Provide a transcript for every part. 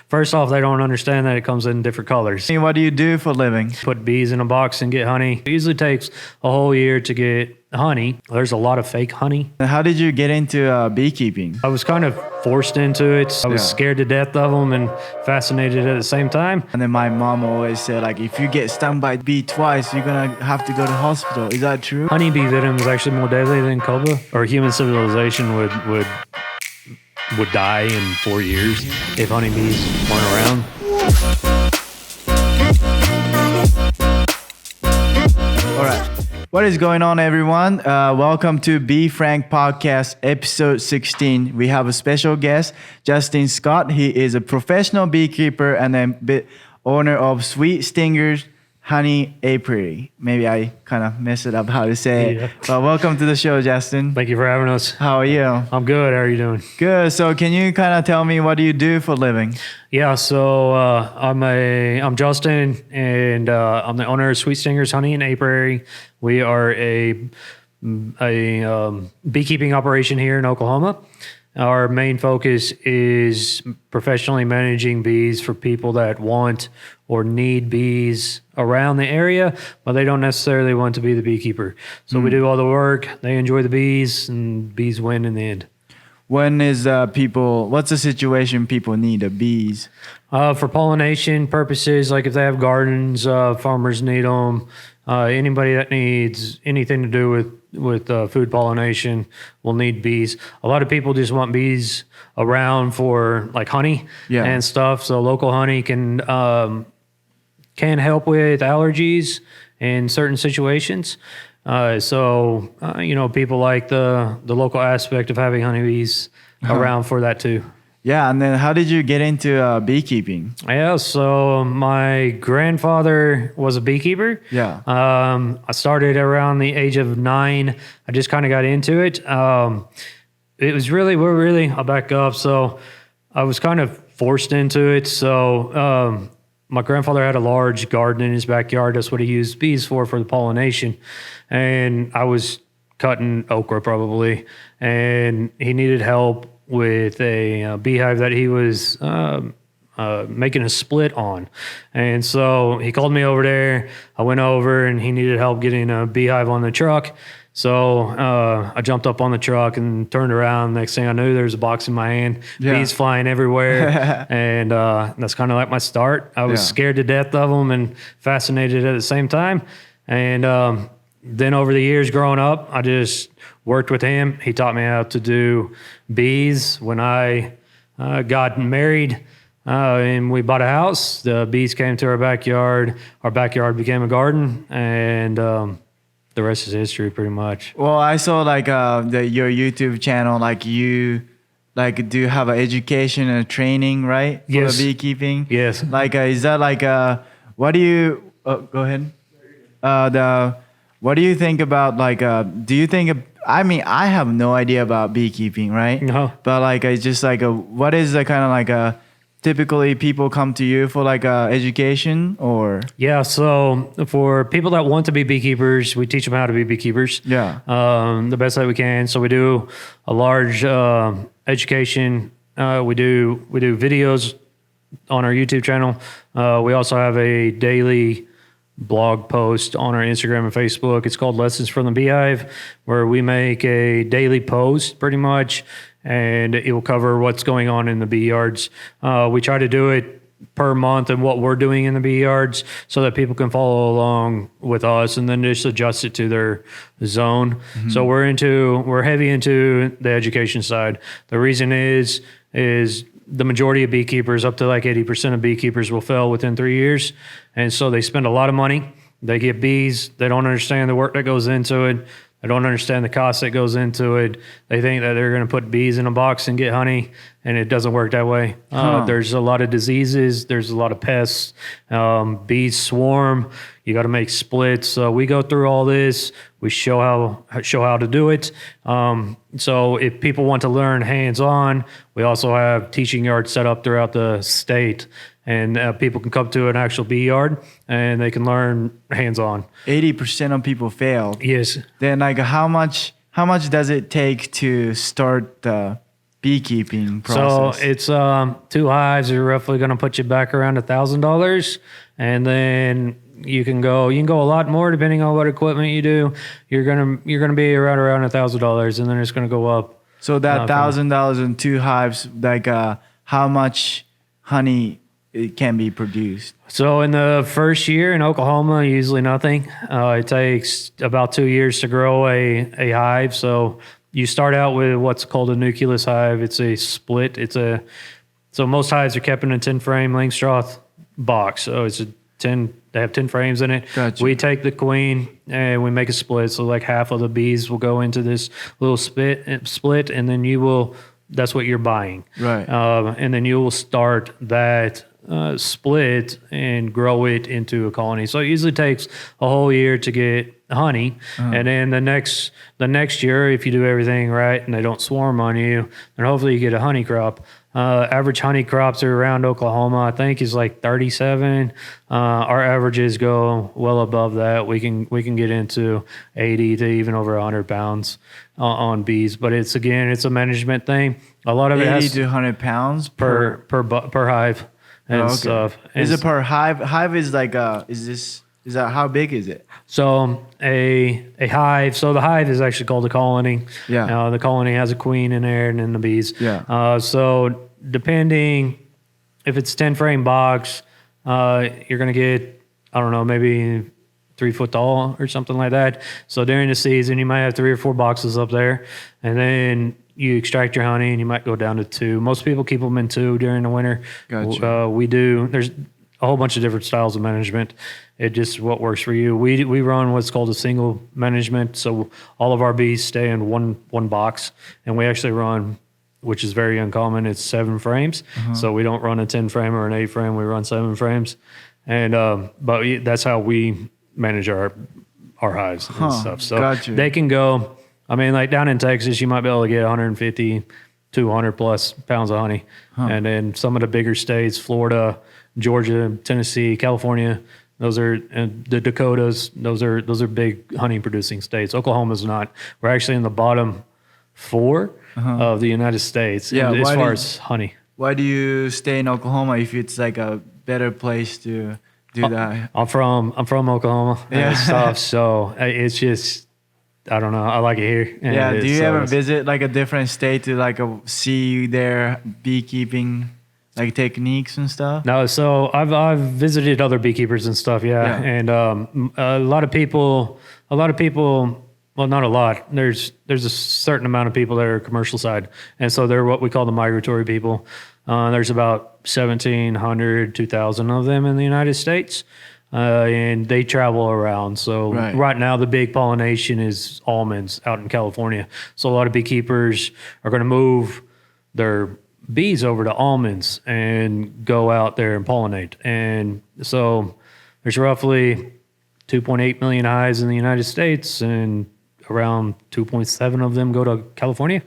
First off, they don't understand that it comes in different colors. What do you do for a living? Put bees in a box and get honey. It usually takes a whole year to get honey. There's a lot of fake honey. How did you get into beekeeping? I was kind of forced into it. I was scared to death of them and fascinated at the same time. And then my mom always said, like, if you get stung by a bee twice, you're gonna have to go to hospital. Is that true? Honeybee venom is actually more deadly than cobra, or human civilization would die in 4 years if honeybees weren't around. All right. What is going on, everyone? Welcome to Frank Podcast episode 16. We have a special guest, Justin Scott. He is a professional beekeeper and a owner of Sweet Stingers Honey Apiary. Maybe I kind of messed it up how to say it. But welcome to the show, Justin. Thank you for having us. How are you? I'm good. How are you doing? Good. So can you kind of tell me what do you do for a living? Yeah, so I'm Justin, and I'm the owner of Sweet Stingers Honey and Apiary. We are a beekeeping operation here in Oklahoma. Our main focus is professionally managing bees for people that want or need bees around the area, but they don't necessarily want to be the beekeeper. So we do all the work, they enjoy the bees, and bees win in the end. When is what's the situation people need the bees? For pollination purposes, like if they have gardens, farmers need them. Anybody that needs anything to do with food pollination will need bees. A lot of people just want bees around for like honey and stuff. So local honey can help with allergies in certain situations. People like the local aspect of having honeybees around for that too. Yeah, and then how did you get into beekeeping? Yeah, so my grandfather was a beekeeper. Yeah. I started around the age of 9. I just kind of got into it. It was I'll back up. So I was kind of forced into it. So my grandfather had a large garden in his backyard. That's what he used bees for the pollination. And I was cutting okra probably, and he needed help with a beehive that he was making a split on. And so he called me over there. I went over and he needed help getting a beehive on the truck. So I jumped up on the truck and turned around. Next thing I knew, there was a box in my hand, bees flying everywhere. And that's kind of like my start. I was scared to death of them and fascinated at the same time. And then over the years growing up, I just worked with him. He taught me how to do bees. When I got married and we bought a house, the bees came to our backyard. Our backyard became a garden, and the rest is history pretty much. Well, I saw your YouTube channel, you do have an education and training, right? For the beekeeping? Yes. Is that what do you, go ahead. What do you think about do you think, I have no idea about beekeeping, right? No. But it's just what is the kind of typically people come to you for education or? Yeah, so for people that want to be beekeepers, we teach them how to be beekeepers. Yeah. The best that we can. So we do a large education. We do videos on our YouTube channel. We also have a daily blog post on our Instagram and Facebook. It's called Lessons from the Beehive, where we make a daily post pretty much, and it will cover what's going on in the bee yards. We try to do it per month and what we're doing in the bee yards so that people can follow along with us and then just adjust it to their zone. Mm-hmm. So we're heavy into the education side. The reason is the majority of beekeepers, up to 80% of beekeepers, will fail within 3 years. And so they spend a lot of money. They get bees. They don't understand the work that goes into it. They don't understand the cost that goes into it. They think that they're going to put bees in a box and get honey, and it doesn't work that way. There's a lot of diseases. There's a lot of pests. Bees swarm. You got to make splits. So we go through all this. We show how to do it. So if people want to learn hands-on, we also have teaching yards set up throughout the state. And people can come to an actual bee yard and they can learn hands-on. 80% of people fail. Yes. Then how much does it take to start beekeeping So process? it's 2 hives are roughly going to put you back around $1,000, and then you can go a lot more depending on what equipment you do. You're gonna be around $1,000, and then it's gonna go up. So that $1,000 and 2 hives, like how much honey it can be produced? So in the first year in Oklahoma, usually nothing. It takes about 2 years to grow a hive. So you start out with what's called a nucleus hive. It's a split. So most hives are kept in a 10 frame Langstroth box. So it's they have 10 frames in it. Gotcha. We take the queen and we make a split. So like half of the bees will go into this little split, and then that's what you're buying. Right. And then you will start that split and grow it into a colony. So it usually takes a whole year to get honey. And then the next year, if you do everything right and they don't swarm on you, then hopefully you get a honey crop. Average honey crops are around Oklahoma, I think, is like 37. Our averages go well above that. We can get into 80 to even over 100 pounds on bees. But it's a management thing. A lot of 80 it has to 100 pounds per hive and stuff. Is it per hive? Hive is like is that how big is it? So a hive. So the hive is actually called a colony. Yeah. The colony has a queen in there, and then the bees. Yeah. So depending if it's 10 frame box, you're gonna get, I don't know, maybe 3 foot tall or something like that. So during the season, you might have 3 or 4 boxes up there, and then you extract your honey, and you might go down to 2. Most people keep them in 2 during the winter. Gotcha. We do. There's a whole bunch of different styles of management. It just what works for you. We run what's called a single management, so all of our bees stay in one box, and we actually run, which is very uncommon, it's 7 frames. So we don't run a 10 frame or an 8 frame. We run 7 frames, and but that's how we manage our hives and stuff. So gotcha. they can go. I mean, like down in Texas, you might be able to get 150, 200 plus pounds of honey, and then some of the bigger states, Florida, Georgia, Tennessee, California, those are the Dakotas. Those are big honey producing states. Oklahoma's not. We're actually in the bottom 4 of the United States as far as honey. Why do you stay in Oklahoma if it's like a better place to do that? I'm from Oklahoma and stuff, so it's just, I don't know. I like it here. And do you ever visit like a different state to like see their beekeeping like techniques and stuff? No, so I've visited other beekeepers and stuff, and a lot of people. Well, not a lot. There's a certain amount of people that are commercial side, and so they're what we call the migratory people. There's about 1,700, 2,000 of them in the United States, and they travel around. So right now, the big pollination is almonds out in California. So a lot of beekeepers are going to move their bees over to almonds and go out there and pollinate. And so there's roughly 2.8 million hives in the United States, and around 2.7 of them go to California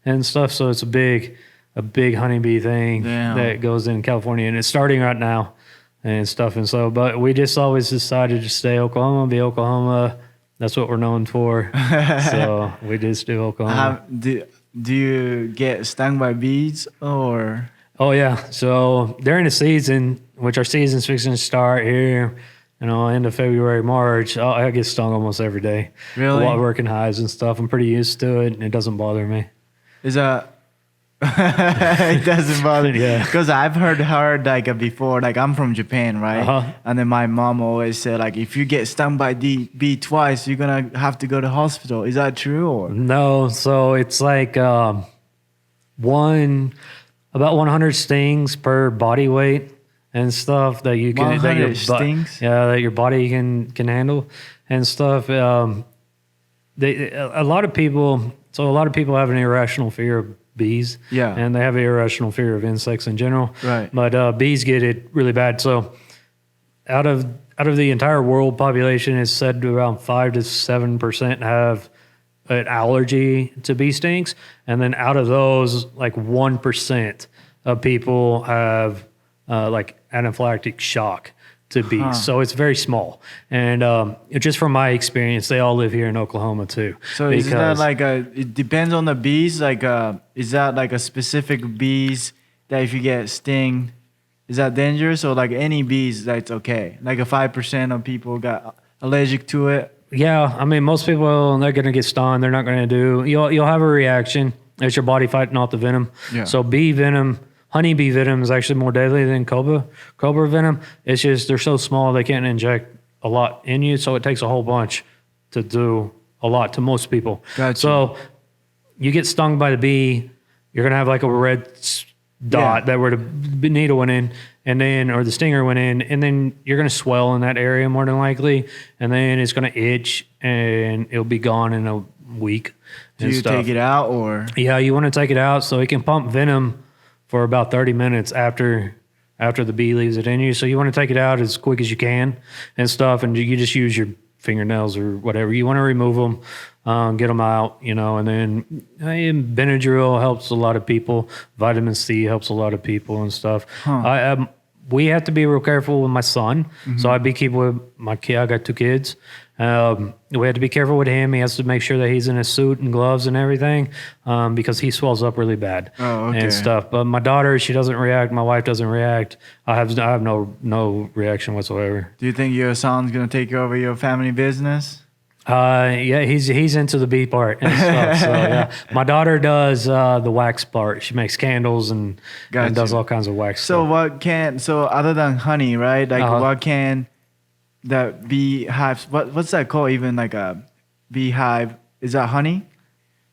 and stuff. So it's a big honeybee thing that goes in California, and it's starting right now and stuff. And so, but we just always decided to stay Oklahoma, be Oklahoma. That's what we're known for. So we just do Oklahoma. Do you get stung by bees or? Oh yeah. So during the season, which our season's fixing to start here, end of February, March, I get stung almost every day. Really? While working hives and stuff. I'm pretty used to it, and it doesn't bother me. Is that? It doesn't bother me. Yeah. Because I've heard like before, like I'm from Japan, right? And then my mom always said like, if you get stung by bee twice, you're gonna have to go to hospital. Is that true or? No. So it's like about 100 stings per body weight and stuff that you can. 100 stings. That your body can handle and stuff. A lot of people have an irrational fear of bees. Yeah. And they have an irrational fear of insects in general. Right. But bees get it really bad. So out of the entire world population, it's said around 5 to 7% have an allergy to bee stings. And then out of those, like 1% of people have like anaphylactic shock to bees. So it's very small. And just from my experience, they all live here in Oklahoma too. So is that like it depends on the bees? Like is that like a specific bees that if you get sting, is that dangerous? Or like any bees that's okay? Like a 5% of people got allergic to it? Yeah, I mean, most people, they're going to get stung. They're not going to do, you'll have a reaction. It's your body fighting off the venom. Yeah. So bee venom, honeybee venom is actually more deadly than cobra venom. It's just they're so small they can't inject a lot in you, so it takes a whole bunch to do a lot to most people. Gotcha. So you get stung by the bee, you're going to have like a red dot that where the needle went in, and then or the stinger went in, and then you're going to swell in that area more than likely, and then it's going to itch, and it'll be gone in a week. Do you take it out or? Yeah, you want to take it out so it can pump venom for about 30 minutes after the bee leaves it in you. So you want to take it out as quick as you can and stuff, and you just use your fingernails or whatever. You want to remove them, get them out, and then Benadryl helps a lot of people. Vitamin C helps a lot of people and stuff. We have to be real careful with my son. So I beekeep with my kid. I got 2 kids. We have to be careful with him. He has to make sure that he's in a suit and gloves and everything, because he swells up really bad and stuff. But my daughter, she doesn't react. My wife doesn't react. I have no reaction whatsoever. Do you think your son's gonna take over your family business? Yeah, he's into the bee part and stuff. So yeah, my daughter does the wax part. She makes candles and does all kinds of wax. So stuff. So other than honey, right? Like what can that beehives? What's that called? Even like a beehive? Is that honey?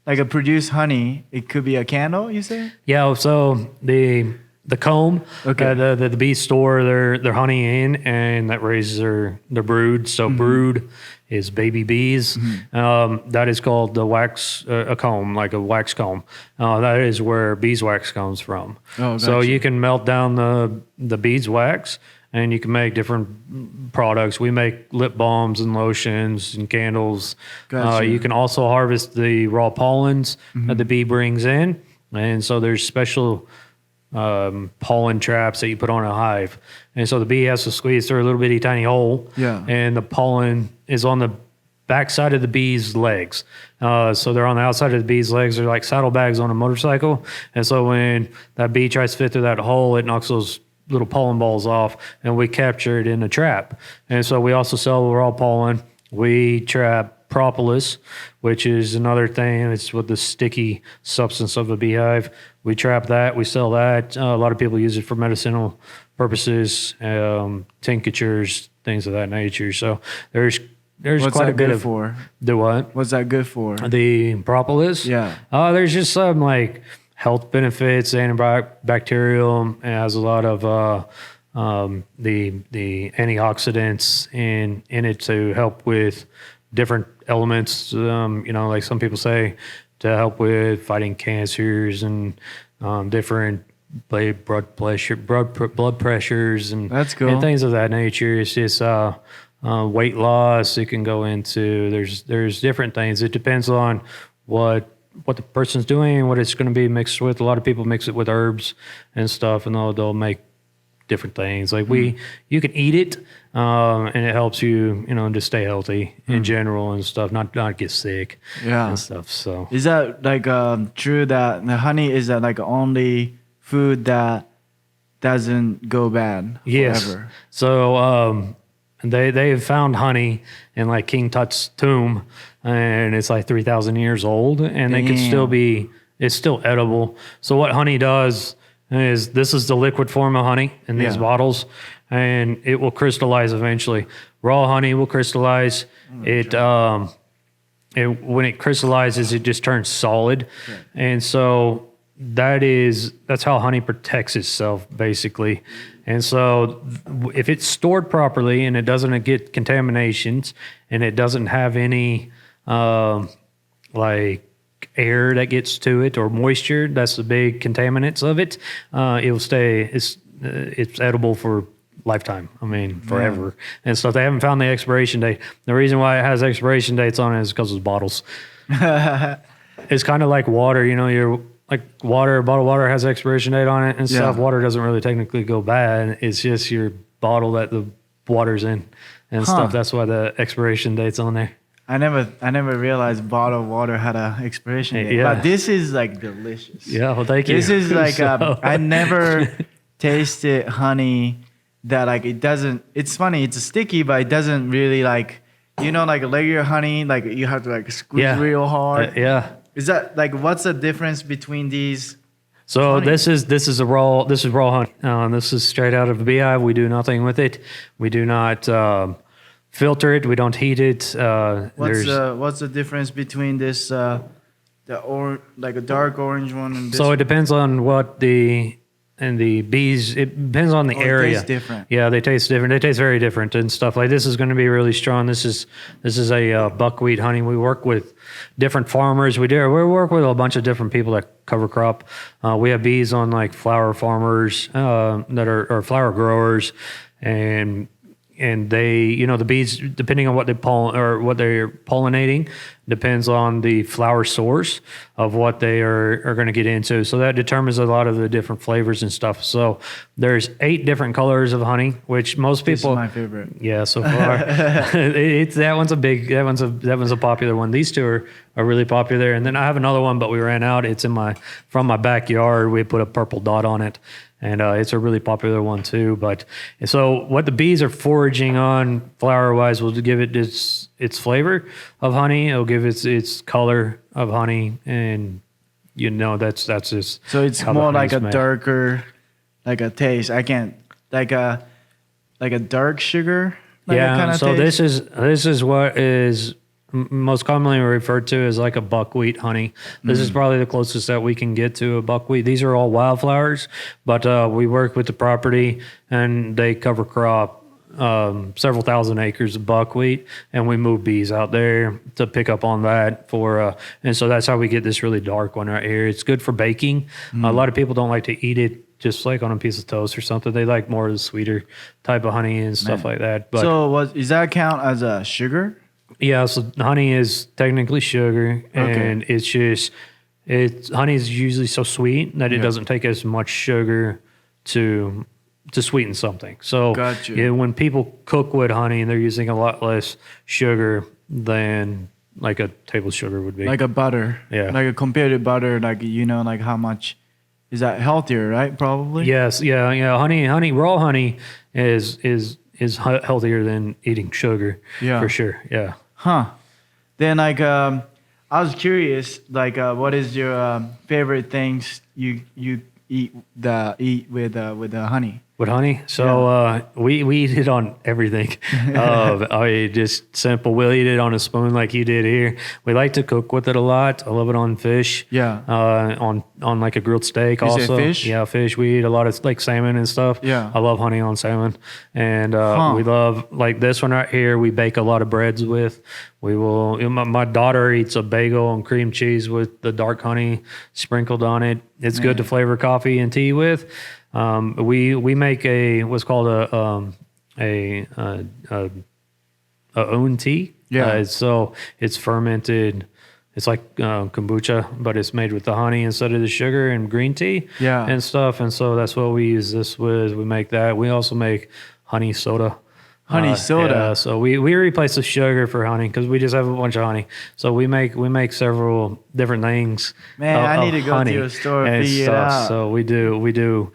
Like a produce honey? It could be a candle. You say? Yeah. So the comb, the bees store their honey in, and that raises their brood. So brood is baby bees. That is called the wax, a comb, like a wax comb. That is where beeswax comes from. Oh, gotcha. So you can melt down the beeswax, and you can make different products. We make lip balms and lotions and candles. Gotcha. You can also harvest the raw pollens that the bee brings in. And so there's special pollen traps that you put on a hive. And so the bee has to squeeze through a little bitty tiny hole. Yeah. And the pollen is on the backside of the bee's legs. So they're on the outside of the bee's legs. They're like saddlebags on a motorcycle. And so when that bee tries to fit through that hole, it knocks those little pollen balls off, and we capture it in a trap. And so we also sell raw pollen. We trap propolis, which is another thing. It's with the sticky substance of a beehive. We trap that. We sell that. A lot of people use it for medicinal purposes, tinctures, things of that nature. So there's What's quite a bit of for? The what? What's that good for? The propolis. Yeah. There's just some like health benefits, antibacterial. It has a lot of the antioxidants in it to help with different elements. Like some people say, to help with fighting cancers and different blood pressures and that's cool. And things of that nature. It's just weight loss. It can go into there's different things. It depends on what the person's doing and what it's going to be mixed with. A lot of people mix it with herbs and stuff, and they'll make different things. Like you can eat it, and it helps you, to stay healthy in general and stuff, not get sick and stuff. So is that like true that the honey is that like only food that doesn't go bad forever? Yes. So they have found honey in like King Tut's tomb, and it's like 3,000 years old, and it can still it's still edible. So what honey does is this is the liquid form of honey in these bottles, and it will crystallize eventually. Raw honey will crystallize. When it crystallizes, it just turns solid. Okay. And so that's how honey protects itself, basically. And so if it's stored properly and it doesn't get contaminations and it doesn't have any like air that gets to it or moisture, that's the big contaminants of it, it will stay, it's edible for lifetime. I mean, forever and stuff. They haven't found the expiration date. The reason why it has expiration dates on it is because of the bottles. It's kind of like water, you're like water, a bottle of water has expiration date on it and stuff. Water doesn't really technically go bad. It's just your bottle that the waters in and stuff. That's why the expiration date's on there. I never realized bottled water had a expiration date. Yeah. But this is like delicious. Yeah, well, thank you. This is like So- I never tasted honey that like it doesn't. It's funny. It's sticky, but it doesn't really like like regular honey. Like you have to like squeeze real hard. Yeah. Is that like what's the difference between these? So honey? this is raw honey. This is straight out of a beehive. We do nothing with it. We do not filter it. We don't heat it. What's the difference between this like a dark orange one and this? So it depends on what the bees. It depends on the area. It tastes different. Yeah, they taste different. They taste very different and stuff. Like this is going to be really strong. This is a buckwheat honey. We work with different farmers. We work with a bunch of different people that cover crop. We have bees on like flower farmers that are flower growers, and they, the bees, depending on what they're pollinating, depends on the flower source of what they are going to get into. So that determines a lot of the different flavors and stuff. So there's 8 different colors of honey, which most people. This is my favorite. Yeah, so far, that one's a popular one. These 2 are really popular, and then I have another one, but we ran out. It's from my backyard. We put a purple dot on it. And it's a really popular one too. But so what the bees are foraging on flower-wise will give it its flavor of honey. It'll give its color of honey, and that's just. So it's more like a darker, like a taste. I can't like a dark sugar. Like kind of so taste. this is what is most commonly referred to as like a buckwheat honey. This is probably the closest that we can get to a buckwheat. These are all wildflowers, but we work with the property and they cover crop several thousand acres of buckwheat, and we move bees out there to pick up on that and so that's how we get this really dark one right here. It's good for baking. A lot of people don't like to eat it just like on a piece of toast or something. They like more of the sweeter type of honey and stuff like that. But so does that count as a sugar? Yeah, so honey is technically sugar, and honey is usually so sweet that it doesn't take as much sugar to sweeten something. So Gotcha. When people cook with honey, they're using a lot less sugar than like a table sugar would be. Like a butter. Yeah. Like a compared to butter, like like how much is that healthier, right? Probably. Yes, yeah. Raw honey is healthier than eating sugar. Yeah. For sure. Yeah. Huh. Then I was curious, what is your favorite things you eat with the honey? With honey, so we eat it on everything. Just simple. We'll eat it on a spoon like you did here. We like to cook with it a lot. I love it on fish. Yeah. On like a grilled steak. You say also, fish? Yeah, fish. We eat a lot of like salmon and stuff. Yeah. I love honey on salmon, and we love like this one right here. We bake a lot of breads with. We will. My daughter eats a bagel and cream cheese with the dark honey sprinkled on it. It's good to flavor coffee and tea with. We make what's called a own tea. Yeah. So it's fermented. It's like kombucha, but it's made with the honey instead of the sugar and green tea. Yeah. And stuff. And so that's what we use this with. We make that. We also make honey soda. Honey soda. Yeah, so we replace the sugar for honey because we just have a bunch of honey. So we make several different things. Man, I need to go to a store and figure it out. So we do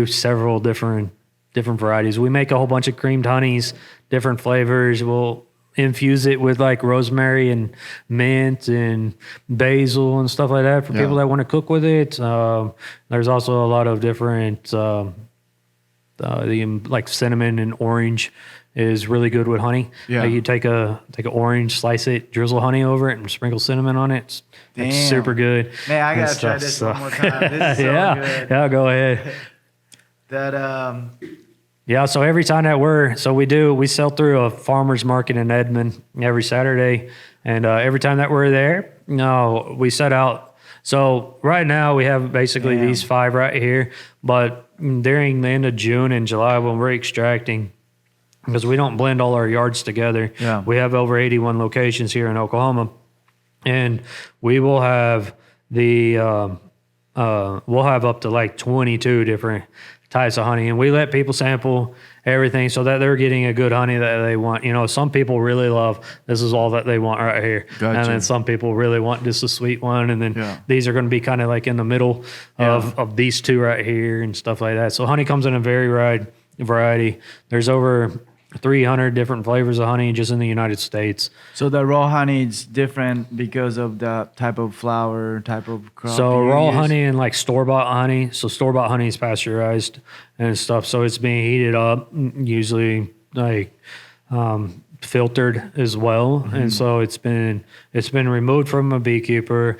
several different varieties. We make a whole bunch of creamed honeys, different flavors. We'll infuse it with like rosemary and mint and basil and stuff like that for people that want to cook with it. There's also a lot of different like cinnamon and orange is really good with honey. Yeah. You take an orange, slice it, drizzle honey over it, and sprinkle cinnamon on it. It's super good. Man, I gotta try this one more time. This is so good. Yeah, go ahead. Yeah, so every time that we sell through a farmer's market in Edmond every Saturday, and every time that we're there, we set out. So right now we have basically these 5 right here, but during the end of June and July when we're extracting, because we don't blend all our yards together, we have over 81 locations here in Oklahoma, and we will have we'll have up to like 22 different types of honey, and we let people sample everything so that they're getting a good honey that they want. You know, some people really love, this is all that they want right here. Gotcha. And then some people really want just a sweet one. And then these are going to be kind of like in the middle of these two right here and stuff like that. So honey comes in a very wide variety. There's over 300 different flavors of honey just in the United States. So the raw honey is different because of the type of flower, type of crop. So raw honey and like store-bought honey. So store-bought honey is pasteurized and stuff. So it's being heated up, usually like filtered as well. And so it's been removed from a beekeeper.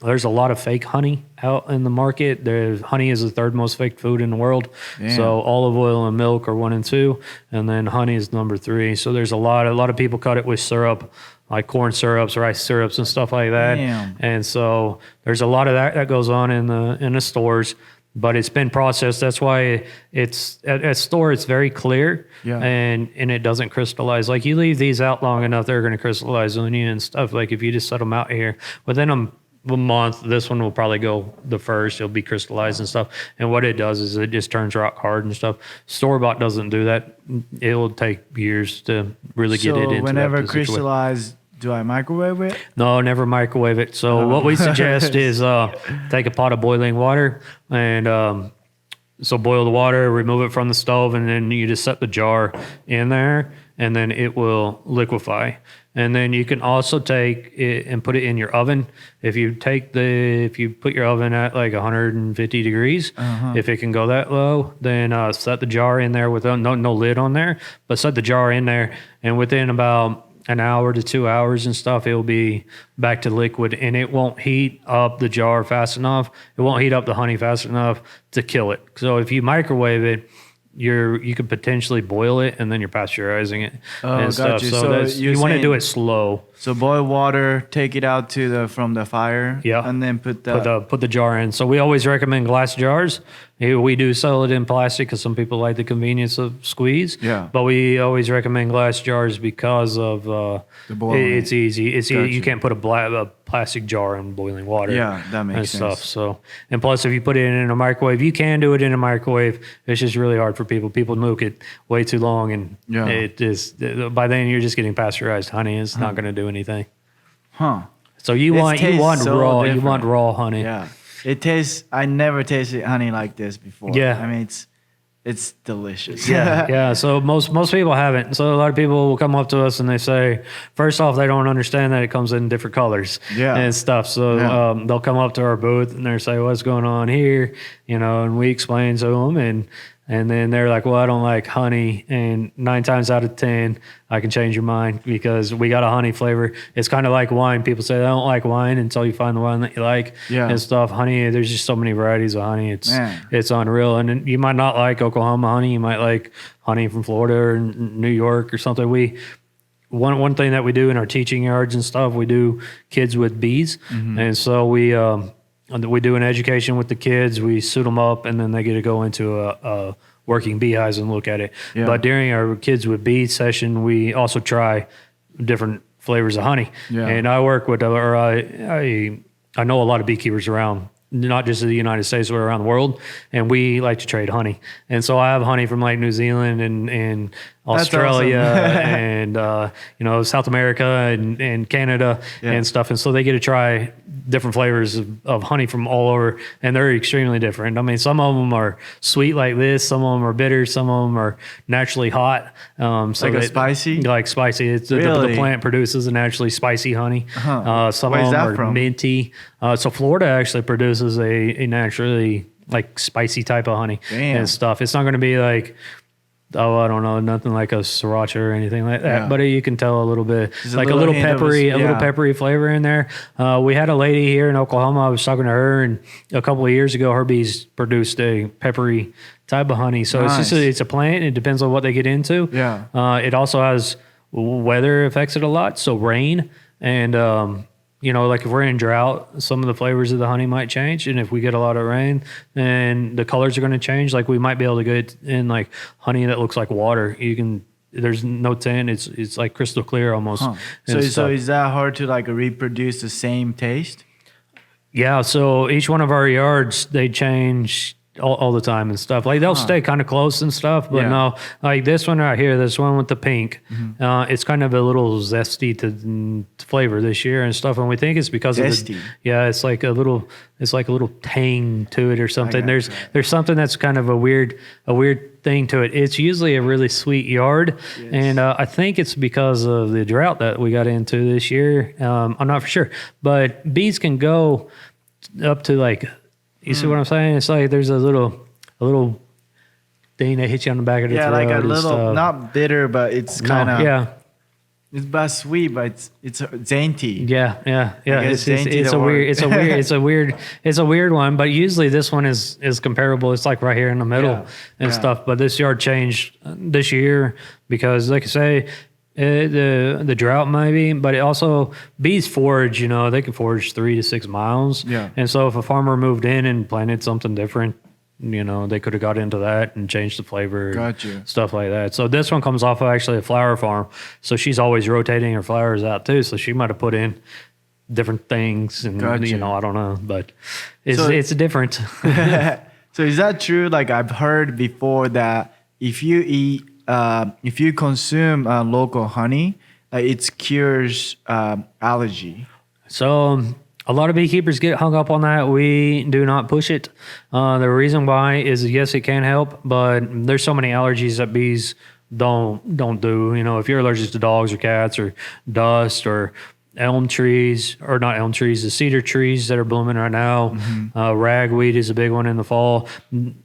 There's a lot of fake honey out in the market. Honey is the third most fake food in the world. Damn. So olive oil and milk are 1 and 2, and then honey is number 3. So there's a lot of people cut it with syrup, like corn syrups, rice syrups, and stuff like that. Damn. And so there's a lot of that goes on in the stores. But it's been processed. That's why it's at store. It's very clear, and it doesn't crystallize. Like you leave these out long enough, they're going to crystallize on you and stuff. Like if you just set them out here within a month, this one will probably go the first. It'll be crystallized and stuff. And what it does is it just turns rock hard and stuff. Store-bought doesn't do that. It will take years to really get it into that. So whenever crystallized, do I microwave it? No, never microwave it. So what we suggest is take a pot of boiling water and so boil the water, remove it from the stove, and then you just set the jar in there, and then it will liquefy. And then you can also take it and put it in your oven. If you put your oven at like 150 degrees, if it can go that low, then set the jar in there with no lid on there, but set the jar in there, and within about an hour to 2 hours and stuff, it will be back to liquid, and it won't heat up the jar fast enough. It won't heat up the honey fast enough to kill it. So if you microwave it, you could potentially boil it, and then you're pasteurizing it and stuff. So you want to do it slow. So boil water, take it out from the fire, and then put Yeah, that makes sense. So, and plus, if you put it in a microwave, you can do it in a microwave. It's just really hard for people. People nuke it way too long, and it is by then you're just getting pasteurized honey. It's not going to do anything. So you want raw honey. Yeah. It tastes. I never tasted honey like this before. Yeah. I mean, it's delicious. Yeah. So most people haven't. So a lot of people will come up to us and they say, first off, they don't understand that it comes in different colors and stuff. So they'll come up to our booth and they'll say, what's going on here? And we explain to them, and then they're like, well, I don't like honey. And 9 times out of 10, I can change your mind because we got a honey flavor. It's kind of like wine. People say, I don't like wine until you find the one that you like and stuff. Honey, there's just so many varieties of honey. It's unreal. And you might not like Oklahoma honey. You might like honey from Florida or New York or something. One thing that we do in our teaching yards and stuff, we do kids with bees. And so we do an education with the kids. We suit them up, and then they get to go into a working beehives and look at it. Yeah. But during our kids with bee session, we also try different flavors of honey. Yeah. And I work with, I know a lot of beekeepers around, not just in the United States, but around the world, and we like to trade honey. And so I have honey from like New Zealand and Australia and South America and Canada and stuff. And so they get to try different flavors of honey from all over, and they're extremely different. I mean, some of them are sweet like this, some of them are bitter, some of them are naturally hot. Spicy? Like spicy. It's the plant produces a naturally spicy honey. Some Where of is them that are from? minty. So Florida actually produces a naturally like spicy type of honey and stuff. It's not going to be like, I don't know, nothing like a sriracha or anything like that. But you can tell a little bit, like a little peppery flavor in there. We had a lady here in Oklahoma. I was talking to her, and a couple of years ago, her bees produced a peppery type of honey. So it's a plant. It depends on what they get into. Yeah. It also has weather affects it a lot. So rain and like if we're in drought, some of the flavors of the honey might change. And if we get a lot of rain, then the colors are going to change. Like we might be able to get in like honey that looks like water. There's no tint. It's like crystal clear almost. So is that hard to like reproduce the same taste? Yeah. So each one of our yards, they change all the time and stuff. Like they'll stay kind of close and stuff, but no, like this one right here, this one with the pink, it's kind of a little zesty to flavor this year and stuff. And we think it's because Zesty. of it's like a little tang to it or something. There's something that's kind of a weird thing to it. It's usually a really sweet yard, and I think it's because of the drought that we got into this year. I'm not for sure, but bees can go up to like. You see what I'm saying? It's like there's a little thing that hits you on the back of the throat. like a and little, stuff. not bitter, but it's kind of it's but sweet, but it's dainty. Yeah. guess dainty It's the a word. it's a weird one. But usually this one is comparable. It's like right here in the middle and stuff. But this yard changed this year because, like I say, the drought maybe, but it also bees forage. They can forage 3 to 6 miles. Yeah. And so if a farmer moved in and planted something different, they could have got into that and changed the flavor, Gotcha. stuff like that. So this one comes off of actually a flower farm. So she's always rotating her flowers out too. So she might have put in different things, and Gotcha. I don't know, but it's different. So is that true? Like I've heard before that if you consume local honey, it cures allergy. So a lot of beekeepers get hung up on that. We do not push it. The reason why is yes, it can help, but there's so many allergies that bees don't do. If you're allergic to dogs or cats or dust or elm trees, or not elm trees, the cedar trees that are blooming right now, ragweed is a big one in the fall.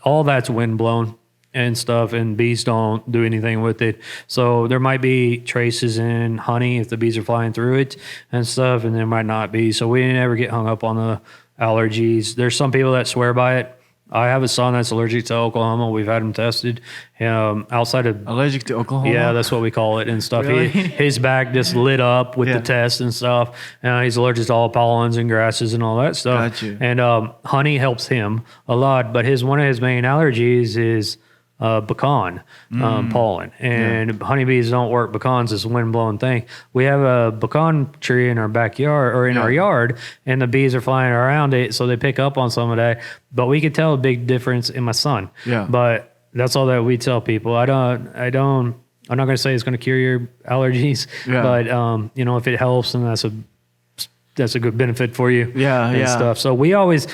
All that's wind blown and stuff, and bees don't do anything with it. So there might be traces in honey if the bees are flying through it and stuff, and there might not be. So we never get hung up on the allergies. There's some people that swear by it. I have a son that's allergic to Oklahoma. We've had him tested. Outside of Allergic to Oklahoma? yeah, that's what we call it and stuff. Really? His back just lit up with the test and stuff. He's allergic to all pollens and grasses and all that stuff. Gotcha. And honey helps him a lot, but one of his main allergies is pecan pollen, and honeybees don't work pecans. It's a wind-blown thing. We have a pecan tree in our backyard or in our yard, and the bees are flying around it, so they pick up on some of that. But we could tell a big difference in my son. Yeah. But that's all that we tell people. I'm not going to say it's going to cure your allergies, but if it helps, then that's a good benefit for you. And stuff. So we always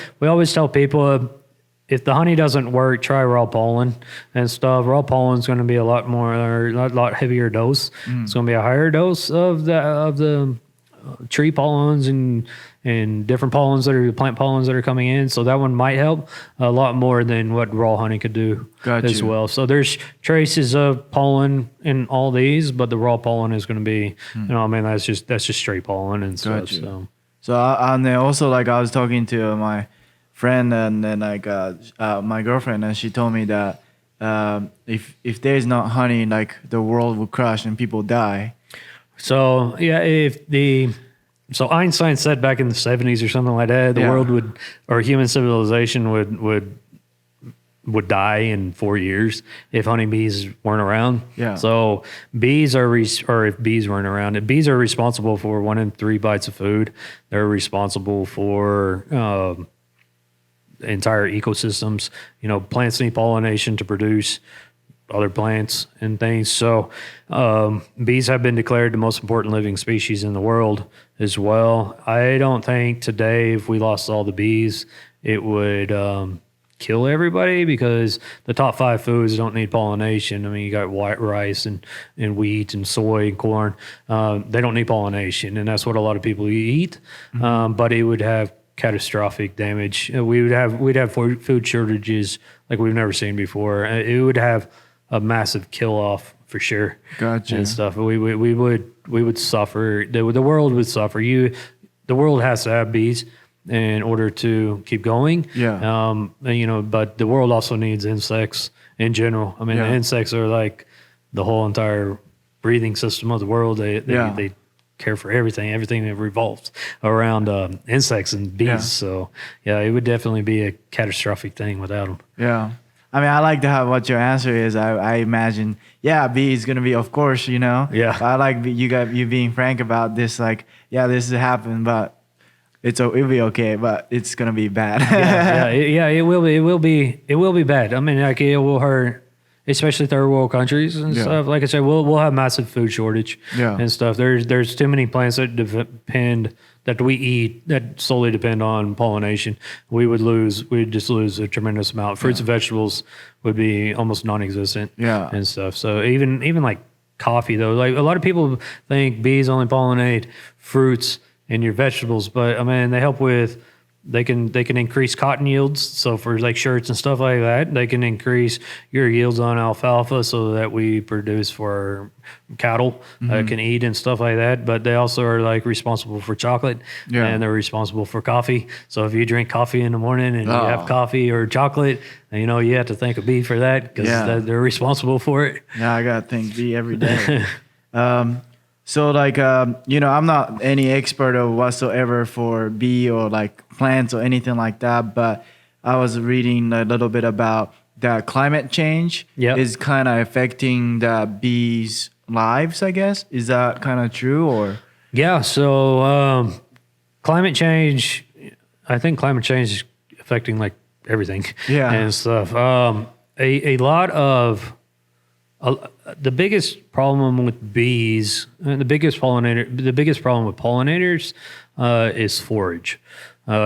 tell people, if the honey doesn't work, try raw pollen and stuff. Raw pollen is going to be a lot heavier dose. It's going to be a higher dose of the tree pollens and different pollens plant pollens that are coming in. So that one might help a lot more than what raw honey could do as well. So there's traces of pollen in all these, but the raw pollen is going to be, that's just straight pollen and stuff. So and then also I was talking to my friend and then my girlfriend, and she told me that if there's not honey, the world will crash and people die. So so Einstein said back in the 70s or something like that, the world human civilization would die in 4 years if honeybees weren't around. Yeah. So if bees weren't around, bees are responsible for 1 in 3 bites of food. They're responsible for entire ecosystems. Plants need pollination to produce other plants and things. So bees have been declared the most important living species in the world as well. I don't think today, if we lost all the bees, it would kill everybody, because the top 5 foods don't need pollination. I mean, you got white rice and wheat and soy and corn. They don't need pollination, and that's what a lot of people eat. But it would have catastrophic damage. We'd have food shortages like we've never seen before. It would have a massive kill off for sure. Gotcha. And stuff. We would suffer. The world would suffer. The world has to have bees in order to keep going. Yeah. But the world also needs insects in general. I mean, the insects are like the whole entire breathing system of the world. They care for everything that revolves around insects and bees. Yeah. So it would definitely be a catastrophic thing without them. Yeah. I mean, I like to have what your answer is. I imagine, bee is going to be, of course, Yeah. But I like you being frank about this. This has happened, but it'll be okay, but it's gonna be bad. It will be bad. I mean, like it will hurt, especially third world countries and stuff. Like I said, we'll have massive food shortage and stuff. There's too many plants that we eat that solely depend on pollination. We'd just lose a tremendous amount. Fruits and vegetables would be almost non-existent and stuff. So even like coffee though, like a lot of people think bees only pollinate fruits and your vegetables, but I mean, they can increase cotton yields. So for like shirts and stuff like that, they can increase your yields on alfalfa so that we produce for cattle can eat and stuff like that. But they also are like responsible for chocolate and they're responsible for coffee. So if you drink coffee in the morning and you have coffee or chocolate, you know, you have to thank a bee for that because they're responsible for it. Yeah, I got to thank bee every day. So like, you know, I'm not any expert or whatsoever for bee or like plants or anything like that, but I was reading a little bit about that climate change is kind of affecting the bees' lives, I guess. Is that kind of true or? Yeah, so climate change, I think climate change is affecting like everything and stuff. A lot of... the biggest problem with bees, and the biggest problem with pollinators is forage.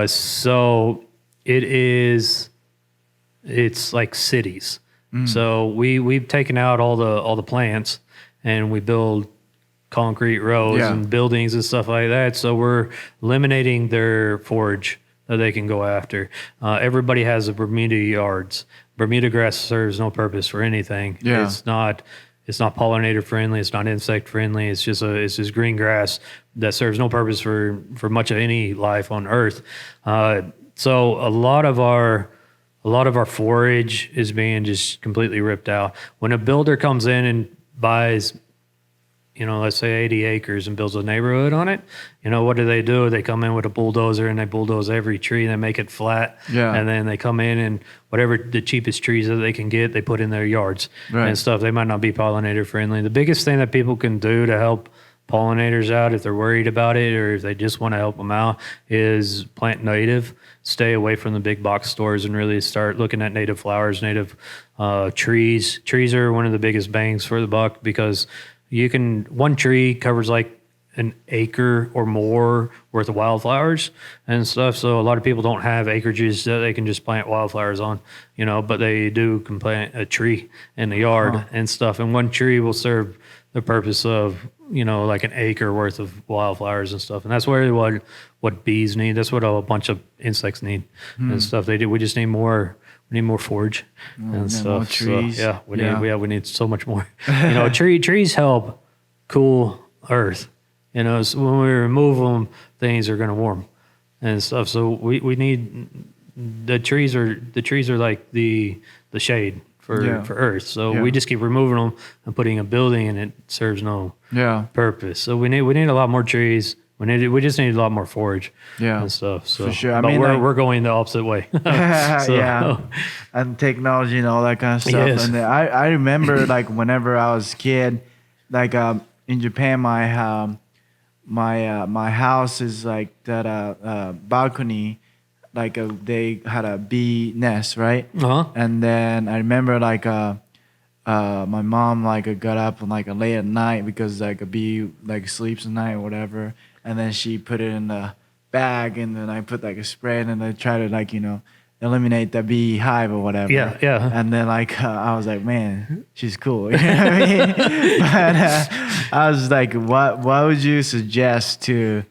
So it's like cities. So we've taken out all the plants and we build concrete roads and buildings and stuff like that. So we're eliminating their forage that they can go after. Everybody has a Bermuda yards. Bermuda grass serves no purpose for anything. It's not pollinator friendly. It's not insect friendly. It's just green grass that serves no purpose for much of any life on Earth. So a lot of our forage is being just completely ripped out. When a builder comes in and buys, you know, let's say 80 acres and builds a neighborhood on it, you know, what do? They come in with a bulldozer and they bulldoze every tree and they make it flat. And then they come in and whatever the cheapest trees that they can get, they put in their yards and stuff. They might not be pollinator friendly. The biggest thing that people can do to help pollinators out if they're worried about it or if they just want to help them out is plant native. Stay away from the big box stores and really start looking at native flowers, native trees. Trees are one of the biggest bangs for the buck because one tree covers like an acre or more worth of wildflowers and stuff. So a lot of people don't have acreages that they can just plant wildflowers on, you know, but they can plant a tree in the yard and stuff. And one tree will serve the purpose of, you know, like an acre worth of wildflowers and stuff. And that's really what bees need. That's what a bunch of insects need and stuff. They do. We just need more. We need more forage and stuff. More trees. So, we need so much more. You know, trees help cool Earth. You know, so when we remove them, things are going to warm and stuff. So we need the trees are like the shade for Earth. So we just keep removing them and putting a building, and it serves no purpose. So we need a lot more trees. We just need a lot more forage and stuff. So, for sure. But we're going the opposite way. And technology and all that kind of stuff. Yes. And I remember like whenever I was a kid, like in Japan, my house is like that balcony. Like they had a bee nest, right? And then I remember like my mom like got up and like late at night because like a bee like sleeps at night or whatever, and then she put it in the bag, and then I put like a spray, and then I try to like, you know, eliminate the bee hive or whatever. And then like I was like, man, she's cool. You know what I mean? But I was like, what would you suggest to?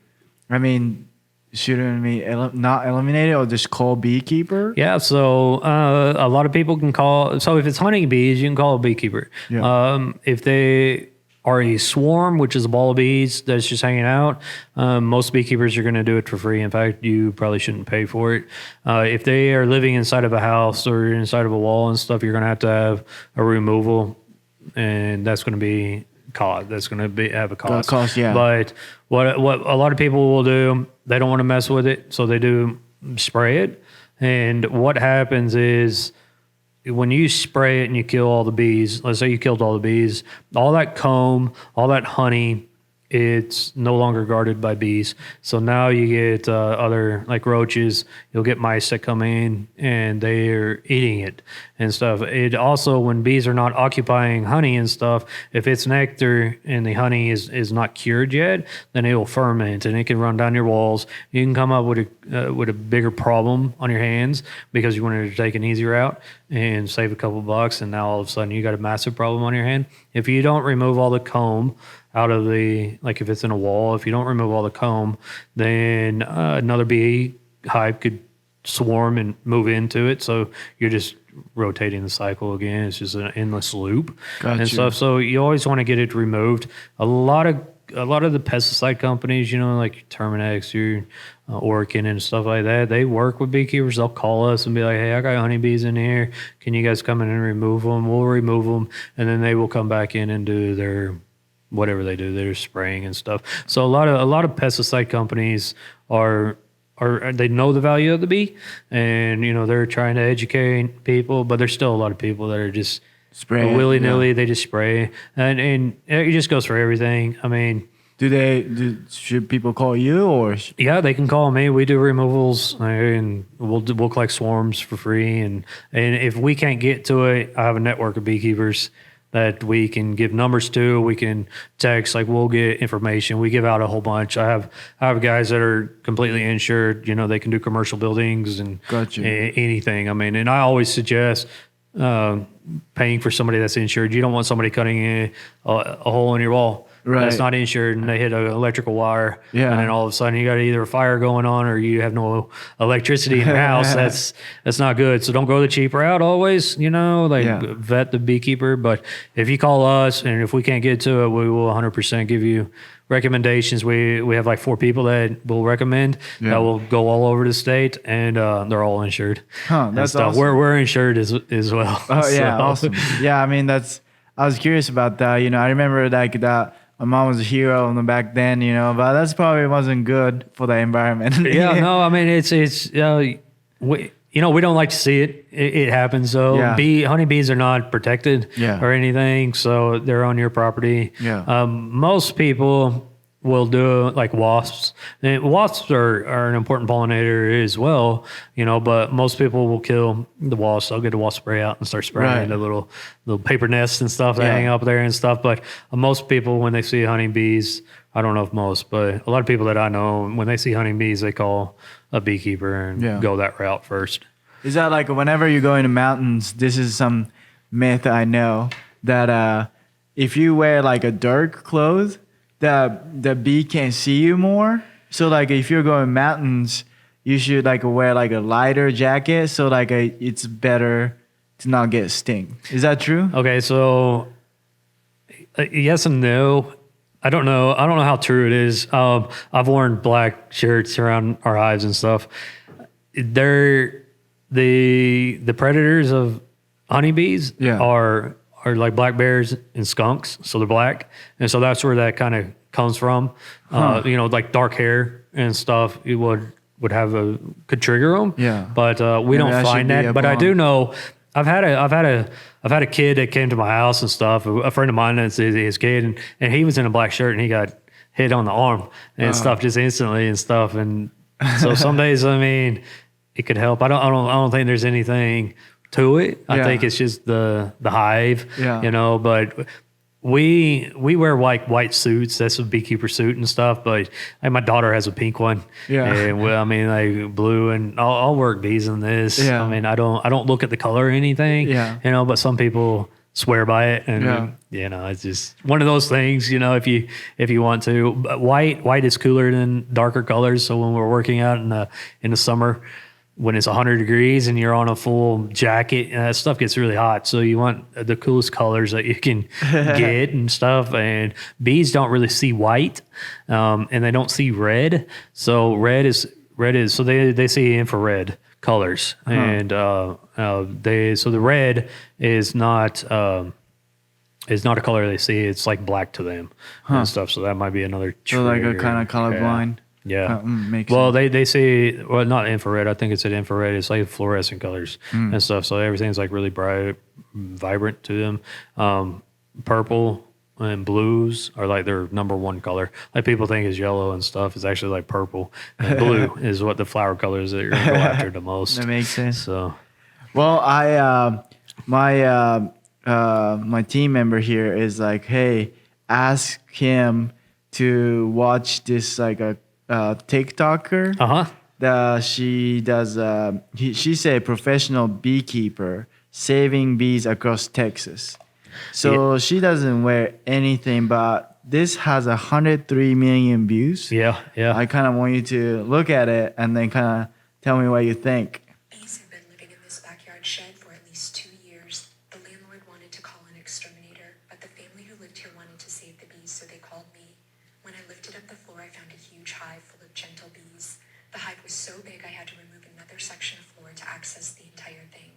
I mean, shouldn't we not eliminate it or just call beekeeper? Yeah, so a lot of people can call. So if it's hunting bees, you can call a beekeeper. If they are a swarm, which is a ball of bees that's just hanging out, most beekeepers are going to do it for free. In fact, you probably shouldn't pay for it. If they are living inside of a house or inside of a wall and stuff, you're going to have a removal, and that's going to be cost. That's going to have a cost. But what a lot of people will do, they don't want to mess with it, so they do spray it. And what happens is, when you spray it and you kill all the bees, let's say you killed all the bees, all that comb, all that honey it's no longer guarded by bees. So now you get other like roaches. You'll get mice that come in and they're eating it and stuff. It also, when bees are not occupying honey and stuff, if it's nectar and the honey is not cured yet, then it will ferment and it can run down your walls. You can come up with a bigger problem on your hands because you wanted to take an easy route and save a couple bucks, and now all of a sudden you got a massive problem on your hand. If you don't remove all the comb out of the, like if it's in a wall, if you don't remove all the comb, then another bee hive could swarm and move into it. So you're just rotating the cycle again. It's just an endless loop and stuff. So you always want to get it removed. A lot of the pesticide companies, you know, like Terminex, your Orkin and stuff like that, they work with beekeepers. They'll call us and be like, hey, I got honeybees in here. Can you guys come in and remove them? We'll remove them. And then they will come back in and do their whatever they do, they're spraying and stuff. So a lot of pesticide companies are they know the value of the bee, and you know they're trying to educate people, but there's still a lot of people that are just spraying willy nilly. They just spray, and it just goes for everything. I mean, should people call you or? Yeah, they can call me. We do removals, and we'll collect swarms for free. And if we can't get to it, I have a network of beekeepers that we can give numbers to. We can text, like we'll get information. We give out a whole bunch. I have guys that are completely insured. You know, they can do commercial buildings and anything. I mean, and I always suggest paying for somebody that's insured. You don't want somebody cutting a hole in your wall that's not insured, and they hit an electrical wire, and then all of a sudden you got either a fire going on or you have no electricity in your house. That's not good. So don't go the cheap route always, you know, vet the beekeeper. But if you call us and if we can't get to it, we will 100% give you recommendations. We have like 4 people that will recommend that will go all over the state, and they're all insured. That's awesome. We're insured as well. Oh yeah, awesome. Yeah, I mean I was curious about that. You know, I remember like that. My mom was a hero back then, you know, but that's probably wasn't good for the environment. No, I mean we don't like to see it. It happens. So honeybees are not protected or anything, so they're on your property. Most people will do like wasps. And wasps are an important pollinator as well, you know, but most people will kill the wasps. They'll get a wasp spray out and start spraying the little paper nests and stuff that hang up there and stuff. But most people, when they see honeybees, I don't know if most, but a lot of people that I know, when they see honeybees, they call a beekeeper and go that route first. Is that like whenever you go into mountains, this is some myth I know, that if you wear like a dark clothes, the bee can see you more. So like if you're going mountains, you should like wear like a lighter jacket, so like it's better to not get sting. Is that true? Okay, so yes and no. I don't know how true it is. I've worn black shirts around our hives and stuff. They're the predators of honeybees are like black bears and skunks, so they're black, and so that's where that kind of comes from. You know, like dark hair and stuff, it would have could trigger them. But we don't find that. But I do know I've had a kid that came to my house and stuff. A friend of mine, that's his kid, and he was in a black shirt and he got hit on the arm and stuff just instantly and stuff. And so some days, I mean, it could help. I don't think there's anything to it. I think it's just the hive, you know, but we wear white suits. That's a beekeeper suit and stuff, but like, my daughter has a pink one. And I mean, like blue, and I'll work bees in this. I mean, I don't look at the color or anything, you know, but some people swear by it, and you know, it's just one of those things, you know, if you want to. But white is cooler than darker colors. So when we're working out in the summer, when it's 100 degrees and you're on a full jacket, that stuff gets really hot. So you want the coolest colors that you can get and stuff. And bees don't really see white, and they don't see red. So red is so they see infrared colors, and so the red is not a color they see. It's like black to them and stuff. So that might be another trigger. So like a kind of colorblind. Makes sense. They see, well, not infrared. I think it's infrared. It's like fluorescent colors and stuff. So everything's like really bright, vibrant to them. Purple and blues are like their number one color. Like people think is yellow and stuff. It's actually like purple. And blue is what the flower colors that you're gonna go after the most. That makes sense. So, well, my team member here is like, hey, ask him to watch this like a TikToker. She does. She's a professional beekeeper saving bees across Texas. So she doesn't wear anything, but this has 103 million views. Yeah. I kind of want you to look at it and then kind of tell me what you think. Bees have been living in this backyard shed for at least 2 years. The landlord wanted to call an exterminator, but the family who lived here wanted to save the bees, so they called me. When I lifted up the floor, I found a huge hive full of gentle bees. The hive was so big I had to remove another section of floor to access the entire thing.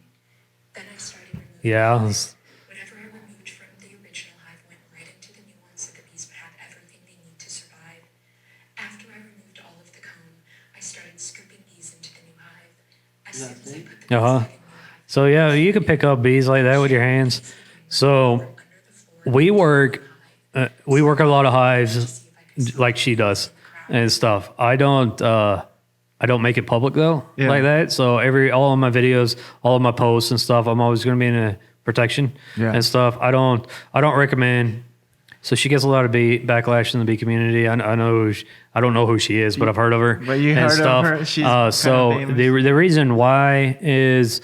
Then I started removing whatever I removed from the original hive went right into the new one, so the bees would have everything they need to survive. After I removed all of the comb, I started scooping bees into the new hive. As soon as I put the bees in the new hive, So yeah, you can pick up bees like that with your hands. So we work a lot of hives like she does and stuff. I don't make it public though, like that. So all of my videos, all of my posts and stuff, I'm always going to be in a protection and stuff. I don't recommend. So she gets a lot of backlash in the bee community. I don't know who she is, but I've heard of her. But you heard of her? She's so kind of the reason why is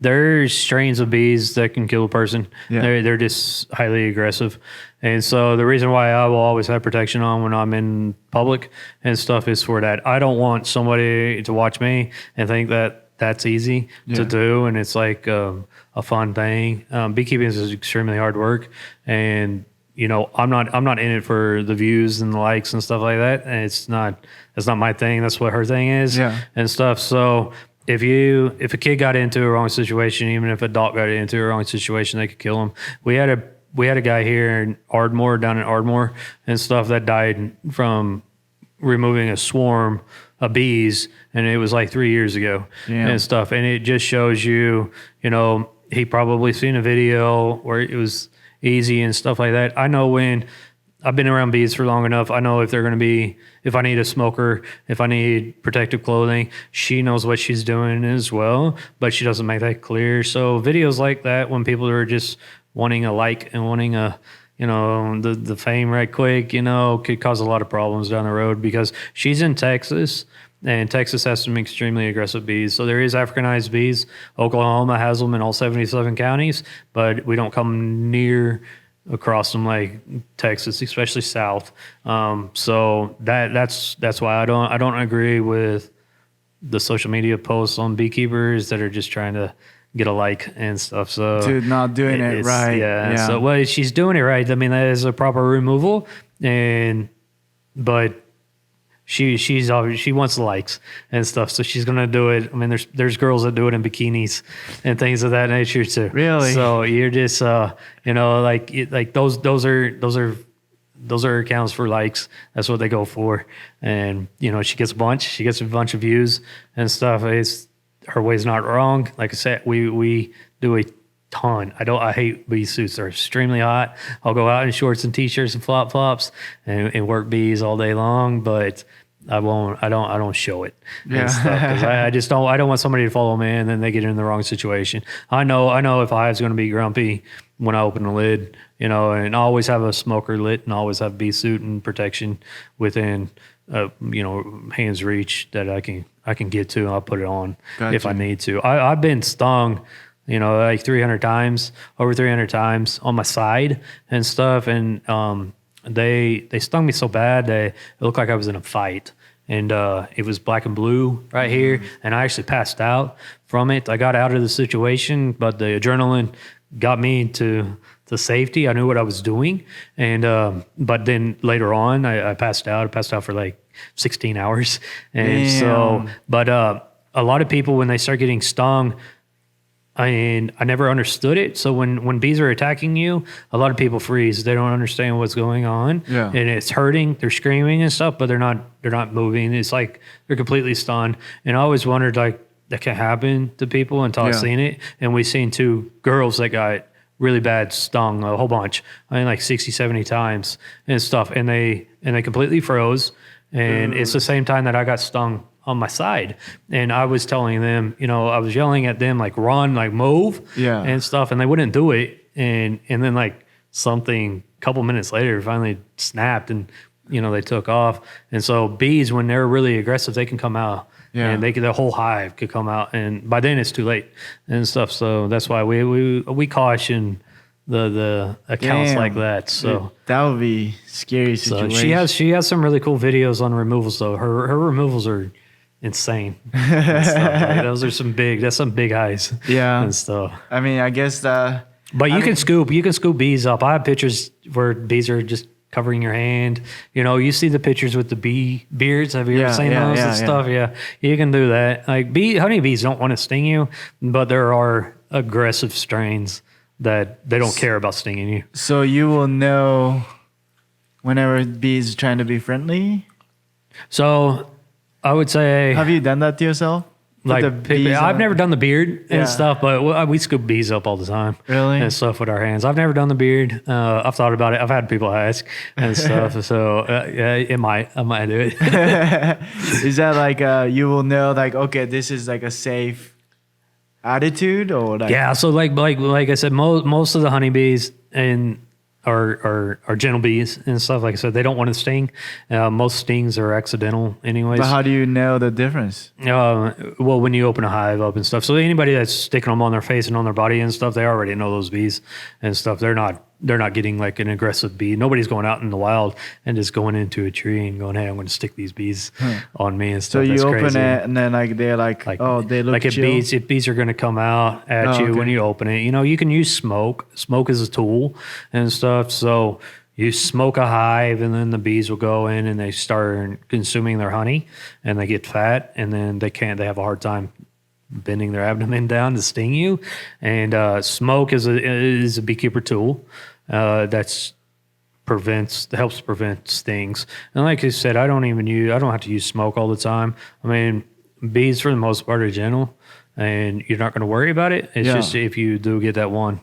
there's strains of bees that can kill a person. Yeah. They're just highly aggressive. And so the reason why I will always have protection on when I'm in public and stuff is for that. I don't want somebody to watch me and think that that's easy to do. And it's like a fun thing. Beekeeping is extremely hard work. And, I'm not in it for the views and the likes and stuff like that. And that's not my thing. That's what her thing is and stuff. So if a kid got into a wrong situation, even if a dog got into a wrong situation, they could kill him. We had a guy here in down in Ardmore and stuff that died from removing a swarm of bees, and it was like 3 years ago and stuff. And it just shows you, he probably seen a video where it was easy and stuff like that. I know when I've been around bees for long enough, I know if I need a smoker, if I need protective clothing, she knows what she's doing as well, but she doesn't make that clear. So videos like that, when people are just wanting a like and wanting the fame right quick, could cause a lot of problems down the road, because she's in Texas and Texas has some extremely aggressive bees. So there is Africanized bees. Oklahoma has them in all 77 counties, but we don't come near across them like Texas, especially south. So that's why I don't agree with the social media posts on beekeepers that are just trying to get a like and stuff. So dude, not doing it right. Yeah. So she's doing it right. I mean, that is a proper removal, but she wants likes and stuff, so she's gonna do it. I mean, there's girls that do it in bikinis and things of that nature too. Really? So you're just like those are accounts for likes. That's what they go for. And she gets a bunch of views and stuff. Her way's not wrong. Like I said, we do a ton. I hate bee suits. They're extremely hot. I'll go out in shorts and t-shirts and flop flops and work bees all day long, but I don't show it and stuff, 'cause I just don't. I don't want somebody to follow me and then they get in the wrong situation. I know if a hive's going to be grumpy when I open the lid, and I always have a smoker lit and always have bee suit and protection within hand's reach that I can get to, and I'll put it on if I need to. I've been stung, like 300 times, over 300 times on my side and stuff. And they stung me so bad that it looked like I was in a fight. And it was black and blue right here. And I actually passed out from it. I got out of the situation, but the adrenaline got me to safety. I knew what I was doing. And but then later on, I passed out. I passed out for like 16 hours. And but a lot of people, when they start getting stung, and I never understood it. So when bees are attacking you, a lot of people freeze. They don't understand what's going on. Yeah. And it's hurting. They're screaming and stuff, but they're not moving. It's like they're completely stunned. And I always wondered, like, that can happen to people until I seen it. And we seen 2 girls that got really bad, stung a whole bunch. I mean, like 60, 70 times and stuff. And they completely froze. And it's the same time that I got stung on my side. And I was telling them, I was yelling at them, like, run, like, move and stuff. And they wouldn't do it. And then, like, something a couple minutes later finally snapped and, they took off. And so bees, when they're really aggressive, they can come out. Yeah. And the whole hive could come out, and by then it's too late and stuff. So that's why we caution the accounts like that. So dude, that would be scary situation. So she has some really cool videos on removals though. Her removals are insane. And stuff. Like, those are some big hives. Yeah. And stuff. I mean, I guess But you can scoop bees up. I have pictures where bees are just covering your hand. You see the pictures with the bee beards. Have you ever seen those and stuff? Yeah, you can do that. Like honeybees don't want to sting you, but there are aggressive strains that they don't care about stinging you. So you will know whenever bees are trying to be friendly? So I would say... Have you done that to yourself? Like I've never done the beard and stuff, but we scoop bees up all the time. Really? And stuff with our hands. I've never done the beard. I've thought about it. I've had people ask and stuff. So I might do it. Is that like you will know like, okay, this is like a safe attitude or like? Yeah. So like I said, most of the honeybees are gentle bees and stuff. Like I said, they don't want to sting. Most stings are accidental anyways. But how do you know the difference? Well, when you open a hive up and stuff. So anybody that's sticking them on their face and on their body and stuff, they already know those bees and stuff. They're not getting like an aggressive bee. Nobody's going out in the wild and just going into a tree and going, hey, I'm going to stick these bees on me and stuff. So you That's open crazy. it and then like they're like oh, they look like chill. If bees are going to come out at you when you open it. You can use smoke. Smoke is a tool and stuff. So you smoke a hive and then the bees will go in and they start consuming their honey and they get fat and then they have a hard time bending their abdomen down to sting you. And smoke is a beekeeper tool helps prevent stings. And like I said, I don't have to use smoke all the time. I mean, bees for the most part are gentle and you're not going to worry about it. It's just if you do get that one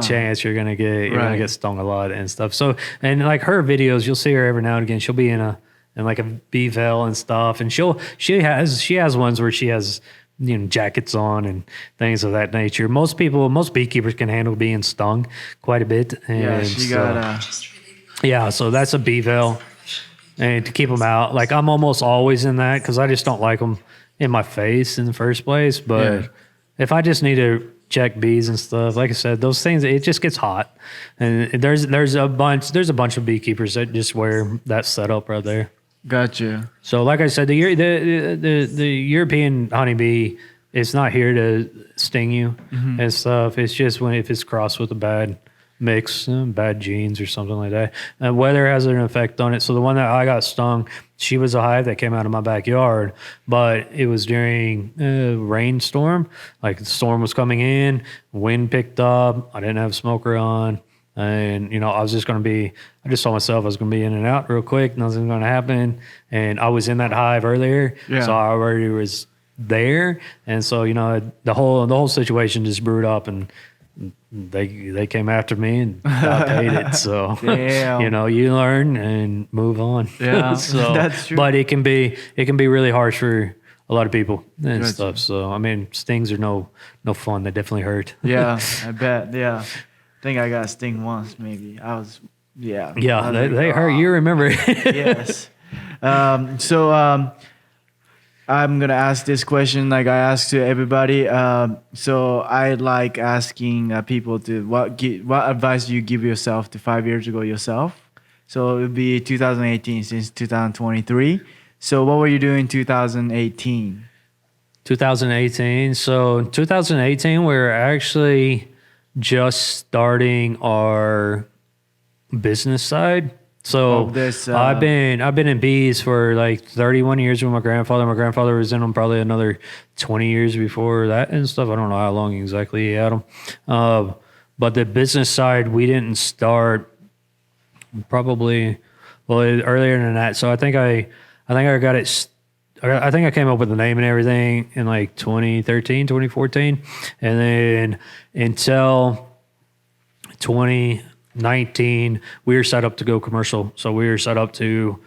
chance, you're gonna get stung a lot and stuff. So, and like her videos, you'll see her every now and again. She'll be in like a bee veil and stuff, and she has ones where she has jackets on and things of that nature. Most beekeepers can handle being stung quite a bit. And so that's a bee veil, and to keep them out. Like I'm almost always in that because I just don't like them in my face in the first place. But if I just need to check bees and stuff, like I said, those things, it just gets hot, and there's a bunch of beekeepers that just wear that setup right there. Gotcha. So like I said, the European honeybee is not here to sting you and stuff. It's just if it's crossed with a bad mix, bad genes or something like that. And weather has an effect on it. So the one that I got stung, she was a hive that came out of my backyard, but it was during a rainstorm. Like the storm was coming in, wind picked up. I didn't have a smoker on. And, I was just I just saw myself, I was going to be in and out real quick. Nothing's going to happen. And I was in that hive earlier. Yeah. So I already was there. And so, the whole situation just brewed up and they came after me and I paid it. So, you learn and move on. Yeah, so, that's true. But it can be really harsh for a lot of people and stuff. So, I mean, stings are no fun. They definitely hurt. Yeah, I bet. Yeah. I think I got sting once, maybe. They hurt. You remember. Yes. So I'm going to ask this question like I ask to everybody. So I like asking people to what advice do you give yourself to 5 years ago yourself? So it would be 2018 since 2023. So what were you doing in 2018? 2018. So 2018, we were actually just starting our business side. So I've been in bees for like 31 years with my grandfather. My grandfather was in them probably another 20 years before that and stuff. I don't know how long exactly he had them. But the business side, we didn't start probably earlier than that. So I think I got it. I think I came up with the name and everything in like 2013, 2014. And then until 2019, we were set up to go commercial. So we were set up to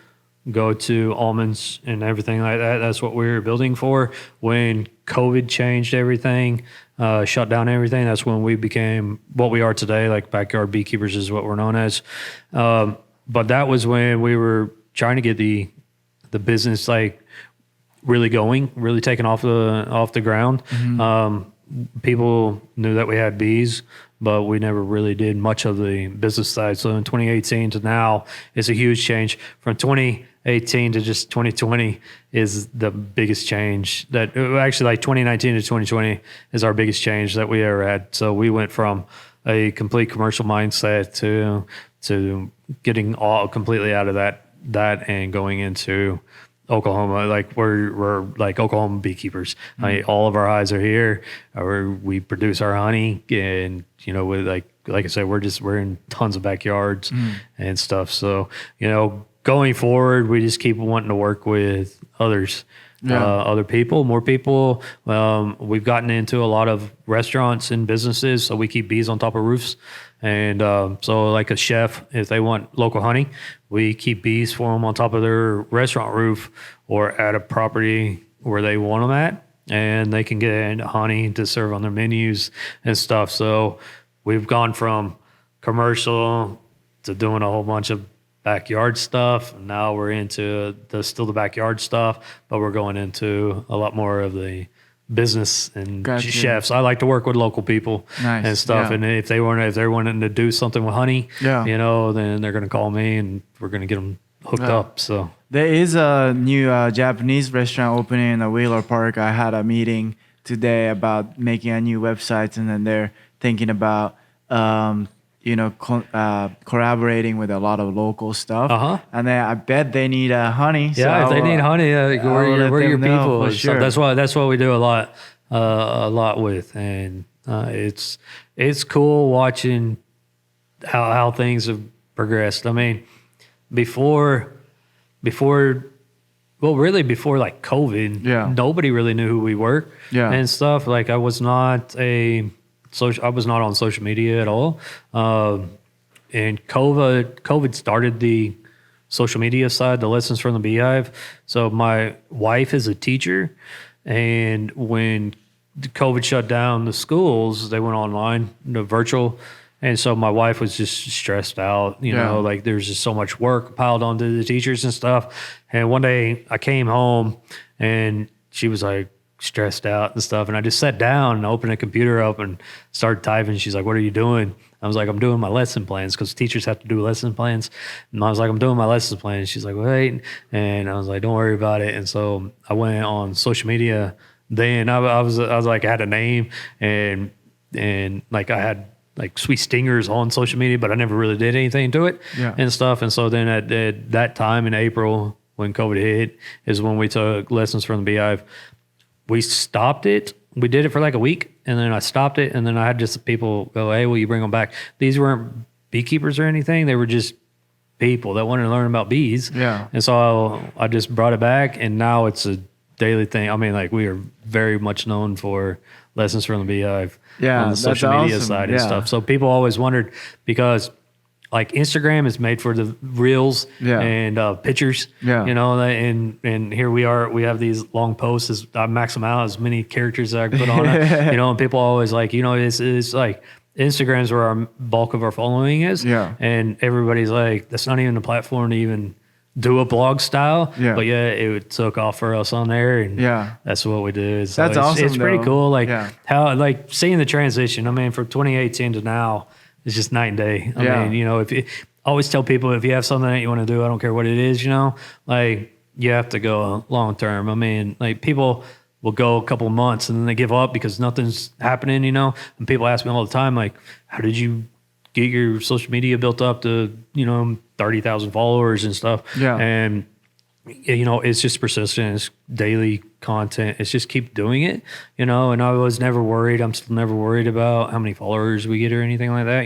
go to almonds and everything like that. That's what we were building for. When COVID changed everything, shut down everything, that's when we became what we are today, like backyard beekeepers is what we're known as. But that was when we were trying to get the business like really going, really taking off the ground. People knew that we had bees, but we never really did much of the business side. So in 2018 to now, it's a huge change. From 2018 to just 2020 is the biggest change that actually, like 2019 to 2020 is our biggest change that we ever had. So we went from a complete commercial mindset to getting all completely out of that and going into Oklahoma. Like we're like Oklahoma beekeepers. Like all of our hives are here. We produce our honey, and with like I said, we're in tons of backyards and stuff. So going forward, we just keep wanting to work with others. Other people, more people. We've gotten into a lot of restaurants and businesses, so we keep bees on top of roofs. And so like a chef, if they want local honey, we keep bees for them on top of their restaurant roof or at a property where they want them at, and they can get honey to serve on their menus and stuff. So we've gone from commercial to doing a whole bunch of backyard stuff. Now we're into still the backyard stuff, but we're going into a lot more of the business and chefs. I like to work with local people and stuff. Yeah. And if they're wanting to do something with honey, then they're going to call me and we're going to get them hooked up. So there is a new Japanese restaurant opening in the Wheeler Park. I had a meeting today about making a new website, and then they're thinking about collaborating with a lot of local stuff. And then I bet they need honey. Yeah, so if they need honey, we're your people. Sure. So that's what we do a lot with, and it's cool watching how things have progressed. I mean, before like COVID, nobody really knew who we were and stuff. Like I was not on social media at all. And COVID started the social media side, the lessons from the beehive. So my wife is a teacher, and when COVID shut down the schools, they went online, virtual. And so my wife was just stressed out, like there's just so much work piled onto the teachers and stuff. And one day I came home and she was like, stressed out and stuff, and I just sat down and opened a computer up and started typing. She's like, "What are you doing?" I was like, "I'm doing my lesson plans," because teachers have to do lesson plans. And I was like, "I'm doing my lesson plans." She's like, "Wait," and I was like, "Don't worry about it." And so I went on social media. Then I was like, I had a name and like I had like sweet stingers on social media, but I never really did anything to it and stuff. And so then at that time in April when COVID hit is when we took lessons from the beehive. We stopped it. We did it for like a week, and then I stopped it, and then I had just people go, "Hey, will you bring them back?" These weren't beekeepers or anything. They were just people that wanted to learn about bees. Yeah. And so I just brought it back, and now it's a daily thing. I mean, like we are very much known for lessons from the beehive on the social media side and stuff. So people always wondered because like Instagram is made for the reels and pictures, and here we are, we have these long posts. I max them out as many characters that I can put on it, and people always like, it's like Instagram's where our bulk of our following is. Yeah. And everybody's like, that's not even the platform to even do a blog style. Yeah. But it took off for us on there, and that's what we do. So that's awesome. It's pretty cool. Like how, like seeing the transition, I mean, from 2018 to now, it's just night and day. I mean, if you always tell people, if you have something that you want to do, I don't care what it is, like you have to go long term. I mean, like people will go a couple of months and then they give up because nothing's happening, and people ask me all the time, like, how did you get your social media built up to, 30,000 followers and stuff? Yeah. And, it's just persistent. It's daily content. It's just keep doing it, and I was never worried. I'm still never worried about how many followers we get or anything like that.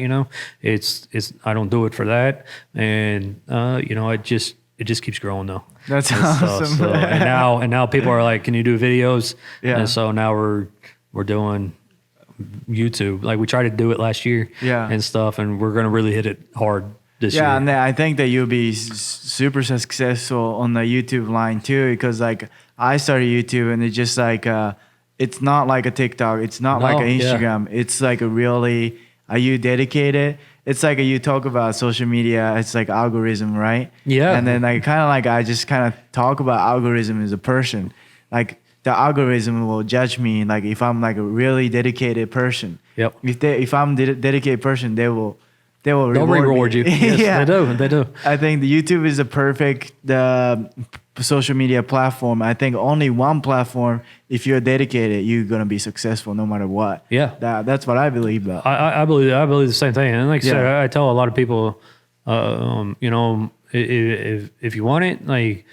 It's, I don't do it for that. And, it just keeps growing though. That's awesome. So, and now people are like, can you do videos? Yeah. And so now we're doing YouTube. Like we tried to do it last year and stuff, and we're going to really hit it hard this year. Yeah, and I think that you'll be super successful on the YouTube line too, because like I started YouTube and it's just like it's not like a TikTok, it's not like an Instagram. It's like a really are you dedicated? It's like you talk about social media, it's like algorithm, right? Yeah. And then like kind of like I just kind of talk about algorithm as a person. Like the algorithm will judge me like if I'm like a really dedicated person. Yep. If I'm a dedicated person, they'll reward you. Yes, yeah. They do. I think the YouTube is a perfect social media platform. I think only one platform, if you're dedicated, you're going to be successful no matter what. Yeah. That's what I believe though. I believe the same thing. And like I said, I tell a lot of people, you know, if you want it, like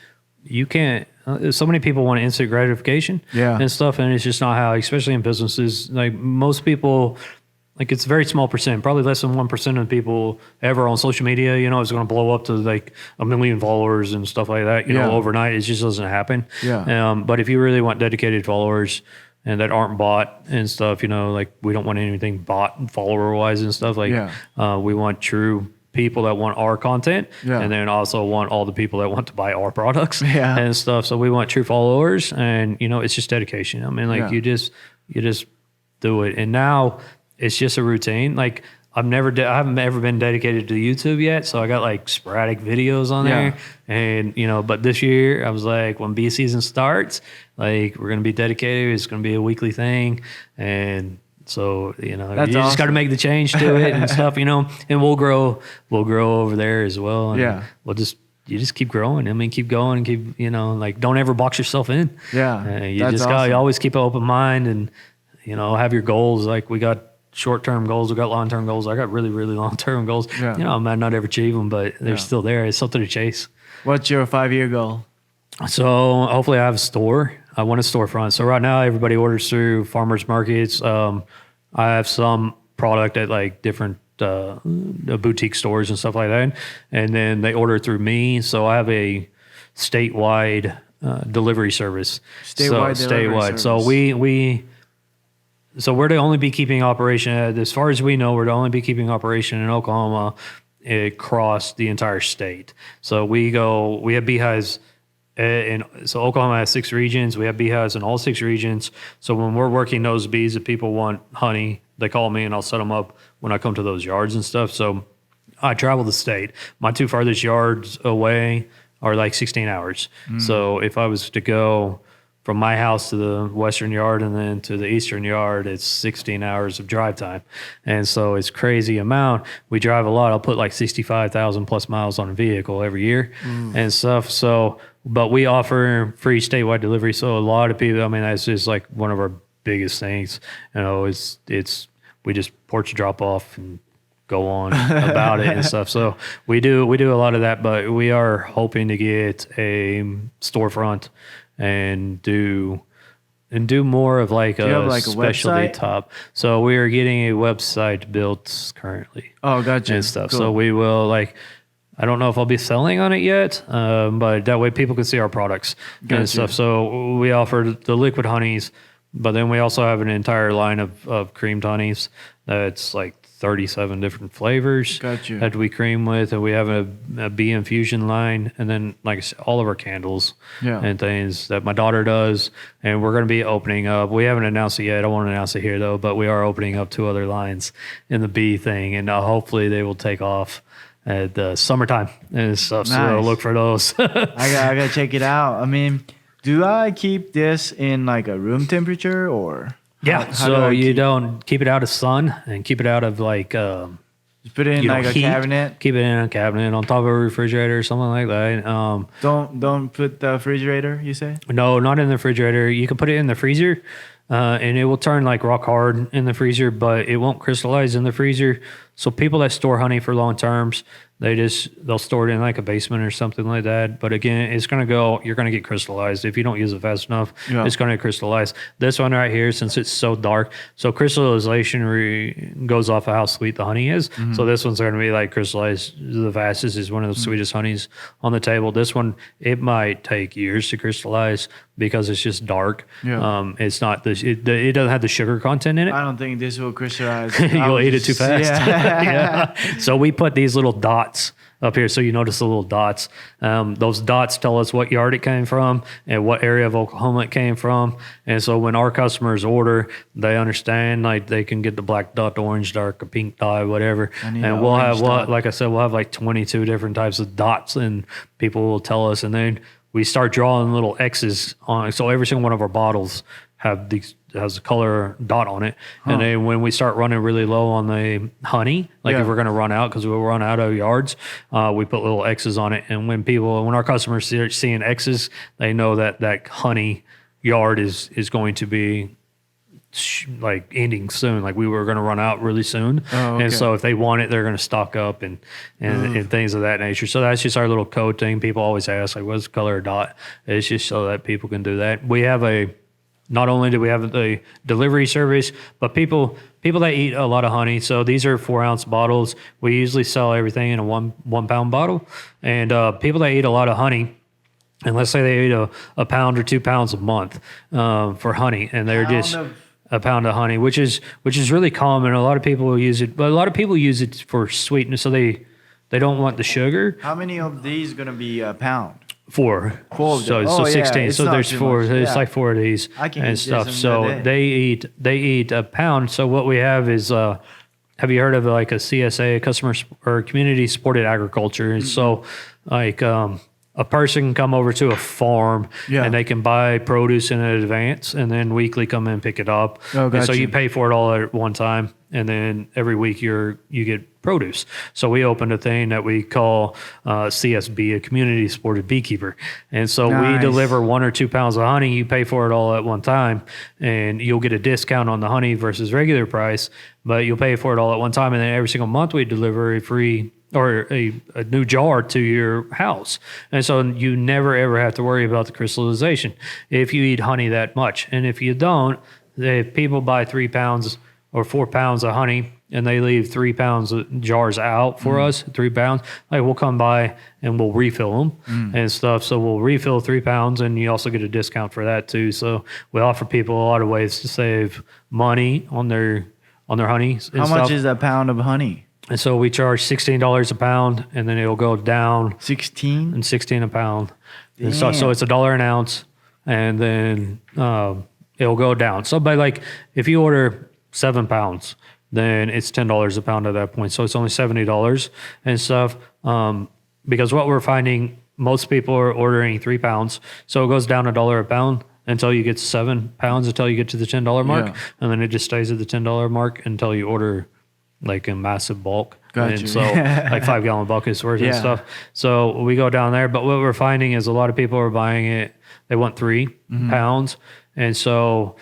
you can't, so many people want instant gratification and stuff. And it's just not how, especially in businesses, like most people, like it's a very small percent, probably less than 1% of people ever on social media, you know, is going to blow up to like 1 million followers and stuff like that, you know, overnight. It just doesn't happen. Yeah. But if you really want dedicated followers and that aren't bought and stuff, you know, like we don't want anything bought follower wise and stuff like, we want true people that want our content and then also want all the people that want to buy our products and stuff. So we want true followers and, you know, it's just dedication. I mean, like you just do it. And now, it's just a routine. Like I haven't ever been dedicated to YouTube yet. So I got like sporadic videos on there and, you know, but this year I was like, when bee season starts, like we're going to be dedicated. It's going to be a weekly thing. And so, you know, you just got to make the change to it and stuff, you know, and we'll grow over there as well. And you just keep growing. I mean, keep going and keep, you know, like don't ever box yourself in. Yeah. You just got to always keep an open mind and, you know, have your goals. Like we got short-term goals, we got long-term goals. I got really, really long-term goals. You know, I might not ever achieve them, but they're still there. It's something to chase. What's your 5-year goal? So hopefully I have a store. I want a storefront. So right now everybody orders through farmers markets. I have some product at like different boutique stores and stuff like that. And then they order through me. So I have a statewide delivery service. Statewide. So So we're the only beekeeping operation, as far as we know, we're the only beekeeping operation in Oklahoma across the entire state. So we have beehives, so Oklahoma has 6 regions. We have beehives in all 6 regions. So when we're working those bees, if people want honey, they call me and I'll set them up when I come to those yards and stuff. So I travel the state. My 2 farthest yards away are like 16 hours. So if I was to go from my house to the western yard and then to the eastern yard, it's 16 hours of drive time. And so it's crazy amount. We drive a lot. I'll put like 65,000 plus miles on a vehicle every year and stuff. So, but we offer free statewide delivery. So a lot of people, I mean, that's just like one of our biggest things, you know, we just porch drop off and go on about it and stuff. So we do a lot of that, but we are hoping to get a storefront and do more of like a specialty top. So we are getting a website built currently. Oh, gotcha. And stuff. Cool. So we will I don't know if I'll be selling on it yet, but that way people can see our products and stuff. So we offer the liquid honeys, but then we also have an entire line of creamed honeys that's like 37 different flavors that we cream with, and we have a bee infusion line, and then like I said, all of our candles and things that my daughter does, and we're going to be opening up. We haven't announced it yet. I won't announce it here though, but we are opening up 2 other lines in the bee thing, and hopefully they will take off at the summertime and stuff. Nice. So look for those. I gotta check it out. I mean, do I keep this in like a room temperature or? Yeah, so you don't keep it out of sun and keep it out of like just put it in like a cabinet. Keep it in a cabinet on top of a refrigerator or something like that. Don't put the refrigerator, you say? No, not in the refrigerator. You can put it in the freezer, and it will turn like rock hard in the freezer, but it won't crystallize in the freezer. So people that store honey for long terms, they'll store it in like a basement or something like that. But again, you're going to get crystallized. If you don't use it fast enough, it's going to crystallize. This one right here, since it's so dark, so crystallization goes off of how sweet the honey is. So this one's going to be like crystallized the fastest. Is one of the sweetest honeys on the table. This one, it might take years to crystallize because it's just dark. It's not it doesn't have the sugar content in it. I don't think this will crystallize. You'll eat it too fast. So we put these little dots up here, so you notice the little dots. Those dots tell us what yard it came from and what area of Oklahoma it came from. And so when our customers order, they understand, like they can get the black dot, the orange dot, a pink dot, whatever. And we'll have, like I said, we'll have like 22 different types of dots, and people will tell us, and then we start drawing little X's on it. So every single one of our bottles has a color dot on it. And then when we start running really low on the honey, like if we're going to run out, because we'll run out of yards, we put little X's on it. And when our customers see seeing X's, they know that honey yard is going to be like ending soon. Like we were going to run out really soon. And so if they want it, they're going to stock up and things of that nature. So that's just our little code thing. People always ask, like, what's the color dot? It's just so that people can do that. Not only do we have the delivery service, but people that eat a lot of honey. So these are 4-ounce bottles. We usually sell everything in a 1 pound bottle. And people that eat a lot of honey, and let's say they eat a pound or 2 pounds a month for honey, and they're just a pound of honey, which is really common. A lot of people will use it, but a lot of people use it for sweetness. So they don't want the sugar. How many of these going to be a pound? 4. So 16. So there's 4. It's like 4 of these and stuff. So they eat a pound. So what we have is, have you heard of like a CSA, a customer or community supported agriculture? And so like a person can come over to a farm and they can buy produce in advance, and then weekly come in and pick it up. And so you pay for it all at one time, and then every week you get produce. So we opened a thing that we call CSB, a community supported beekeeper. And so we deliver 1 or 2 pounds of honey. You pay for it all at one time, and you'll get a discount on the honey versus regular price, but you'll pay for it all at one time. And then every single month we deliver a free or a new jar to your house. And so you never ever have to worry about the crystallization if you eat honey that much. And if you don't, if people buy 3 pounds or 4 pounds of honey and they leave 3 pounds of jars out for us, 3 pounds, like we'll come by and we'll refill them and stuff. So we'll refill 3 pounds, and you also get a discount for that too. So we offer people a lot of ways to save money on their honey. How much is a pound of honey? And so we charge $16 a pound, and then it'll go down 16 and 16 a pound. And so it's $1 an ounce, and then it'll go down. So by like if you order 7 pounds, then it's $10 a pound at that point. So it's only $70 and stuff. Because what we're finding, most people are ordering 3 pounds, so it goes down $1 a pound until you get to 7 pounds, until you get to the $10 mark, and then it just stays at the $10 mark until you order like a massive bulk. And so like 5 gallon buckets worth and stuff. So we go down there, but what we're finding is a lot of people are buying it. They want 3 pounds. And so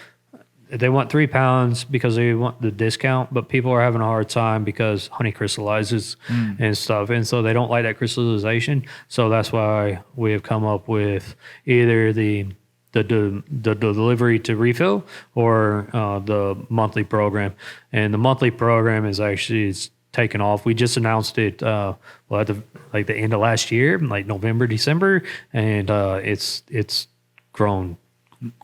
they want 3 pounds because they want the discount, but people are having a hard time because honey crystallizes and stuff. And so they don't like that crystallization. So that's why we have come up with either the delivery to refill or the monthly program. And the monthly program is actually taken off. We just announced it at the end of last year, like November, December, and it's grown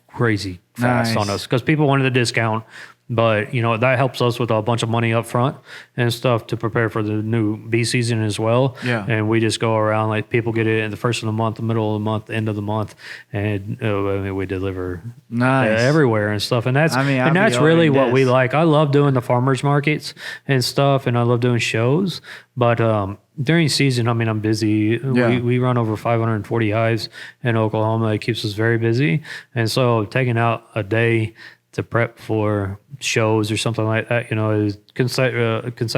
crazy fast on us because people wanted the discount. But, that helps us with a bunch of money up front and stuff to prepare for the new bee season as well. Yeah. And we just go around, like people get it in the first of the month, the middle of the month, the end of the month. And we deliver everywhere and stuff. And that's really what we like. I love doing the farmers markets and stuff, and I love doing shows. But during season, I'm busy. Yeah. We run over 540 hives in Oklahoma. It keeps us very busy. And so taking out a day to prep for shows or something like that, can set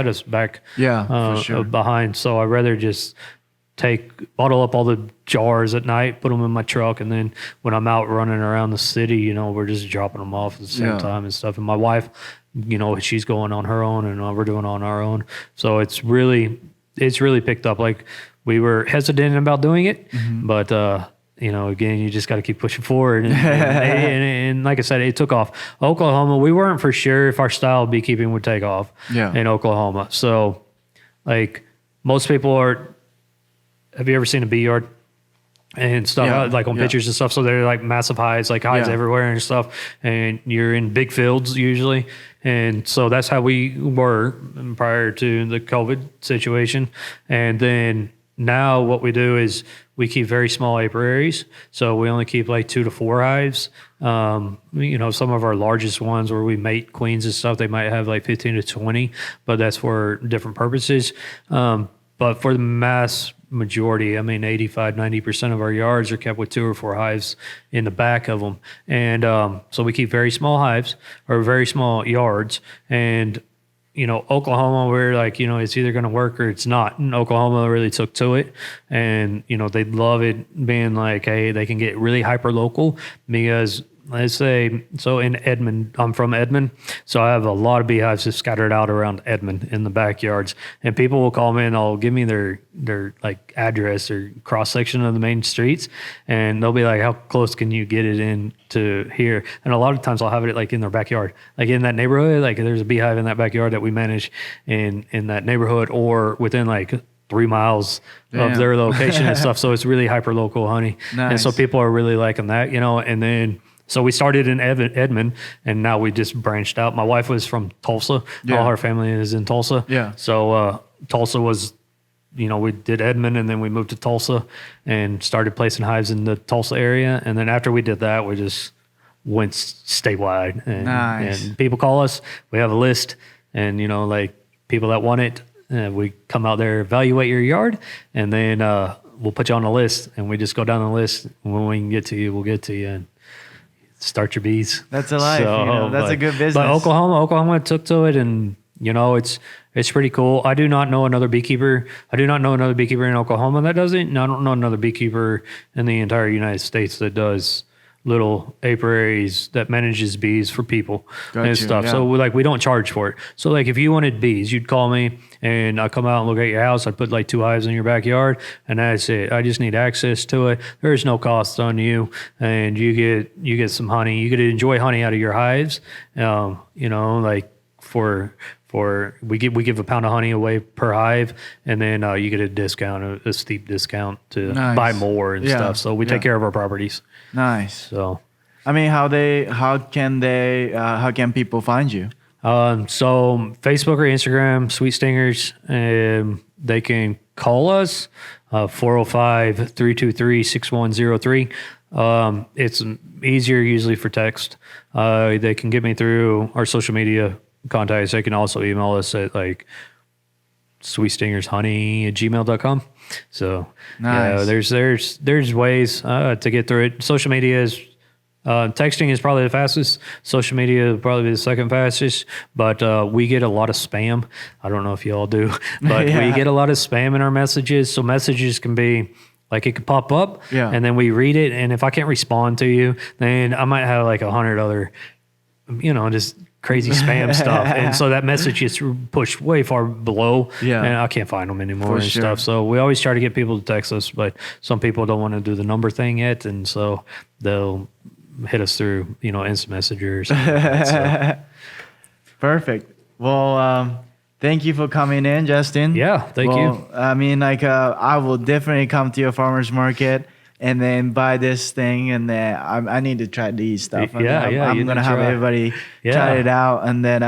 us back for sure. Behind. So I'd rather just bottle up all the jars at night, put them in my truck, and then when I'm out running around the city, we're just dropping them off at the same time and stuff. And my wife she's going on her own and we're doing on our own. So it's really picked up. Like we were hesitant about doing it, but again, you just got to keep pushing forward. And like I said, it took off. Oklahoma, we weren't for sure if our style of beekeeping would take off in Oklahoma. So like most people have you ever seen a bee yard? And stuff like on pictures and stuff. So they're like massive hives, like hives everywhere and stuff. And you're in big fields usually. And so that's how we were prior to the COVID situation. And then now what we do is we keep very small apiaries. So we only keep like 2 to 4 hives. Some of our largest ones where we mate queens and stuff, they might have like 15 to 20, but that's for different purposes. But for the mass majority, 85-90% of our yards are kept with 2 or 4 hives in the back of them. And so we keep very small hives or very small yards. And, Oklahoma, we're like, it's either going to work or it's not. And Oklahoma really took to it. And, they love it being like, hey, they can get really hyper local because let's say, so in Edmond, I'm from Edmond, so I have a lot of beehives just scattered out around Edmond in the backyards, and people will call me and they'll give me their like address or cross section of the main streets, and they'll be like, how close can you get it in to here? And a lot of times I'll have it like in their backyard, like in that neighborhood, like there's a beehive in that backyard that we manage in that neighborhood, or within like 3 miles of their location and stuff. So it's really hyper local honey. Nice. And so people are really liking that, and then so we started in Edmond, and now we just branched out. My wife was from Tulsa. All her family is in Tulsa. Yeah. So Tulsa was, we did Edmond, and then we moved to Tulsa and started placing hives in the Tulsa area. And then after we did that, we just went statewide. And, nice. And people call us. We have a list, and, like people that want it, we come out there, evaluate your yard, and then we'll put you on a list, and we just go down the list. And when we can get to you, we'll get to you. And start your bees. That's a life. That's a good business. But Oklahoma took to it, and it's pretty cool. I do not know another beekeeper. I do not know another beekeeper in Oklahoma that does it. And I don't know another beekeeper in the entire United States that does little apiaries that manages bees for people and stuff. Yeah. So we don't charge for it. So like if you wanted bees, you'd call me and I'd come out and look at your house. I'd put like 2 hives in your backyard, and that's it. I just need access to it. There's no cost on you, and you get some honey. You could enjoy honey out of your hives. Like we give a pound of honey away per hive, and then you get a discount, a steep discount to buy more and stuff. So we take care of our properties. Nice. So, how can people find you? So Facebook or Instagram, Sweet Stingers. They can call us 405-323-6103. It's easier usually for text. They can get me through our social media contacts. They can also email us at like sweetstingershoney@gmail.com. So nice. There's ways to get through it. Social media is texting is probably the fastest. Social media will probably be the second fastest. But we get a lot of spam. I don't know if you all do, but we get a lot of spam in our messages. So messages can be like it could pop up, and then we read it. And if I can't respond to you, then I might have like 100 other, just crazy spam stuff. And so that message gets pushed way far below, and I can't find them anymore stuff. So we always try to get people to text us, but some people don't want to do the number thing yet. And so they'll hit us through, instant messenger or something like that, so. Perfect. Well, thank you for coming in, Justin. Yeah, thank you. I will definitely come to your farmer's market and then buy this thing, and then I need to try these stuff. I'm gonna have everybody try it out, and then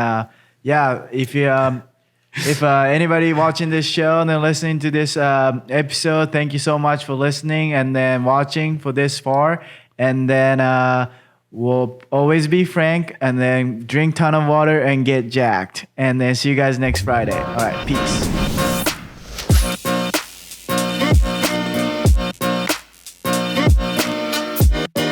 if anybody watching this show and then listening to this episode, thank you so much for listening and then watching for this far, and then we'll always be frank, and then drink ton of water and get jacked, and then see you guys next Friday. All right, peace.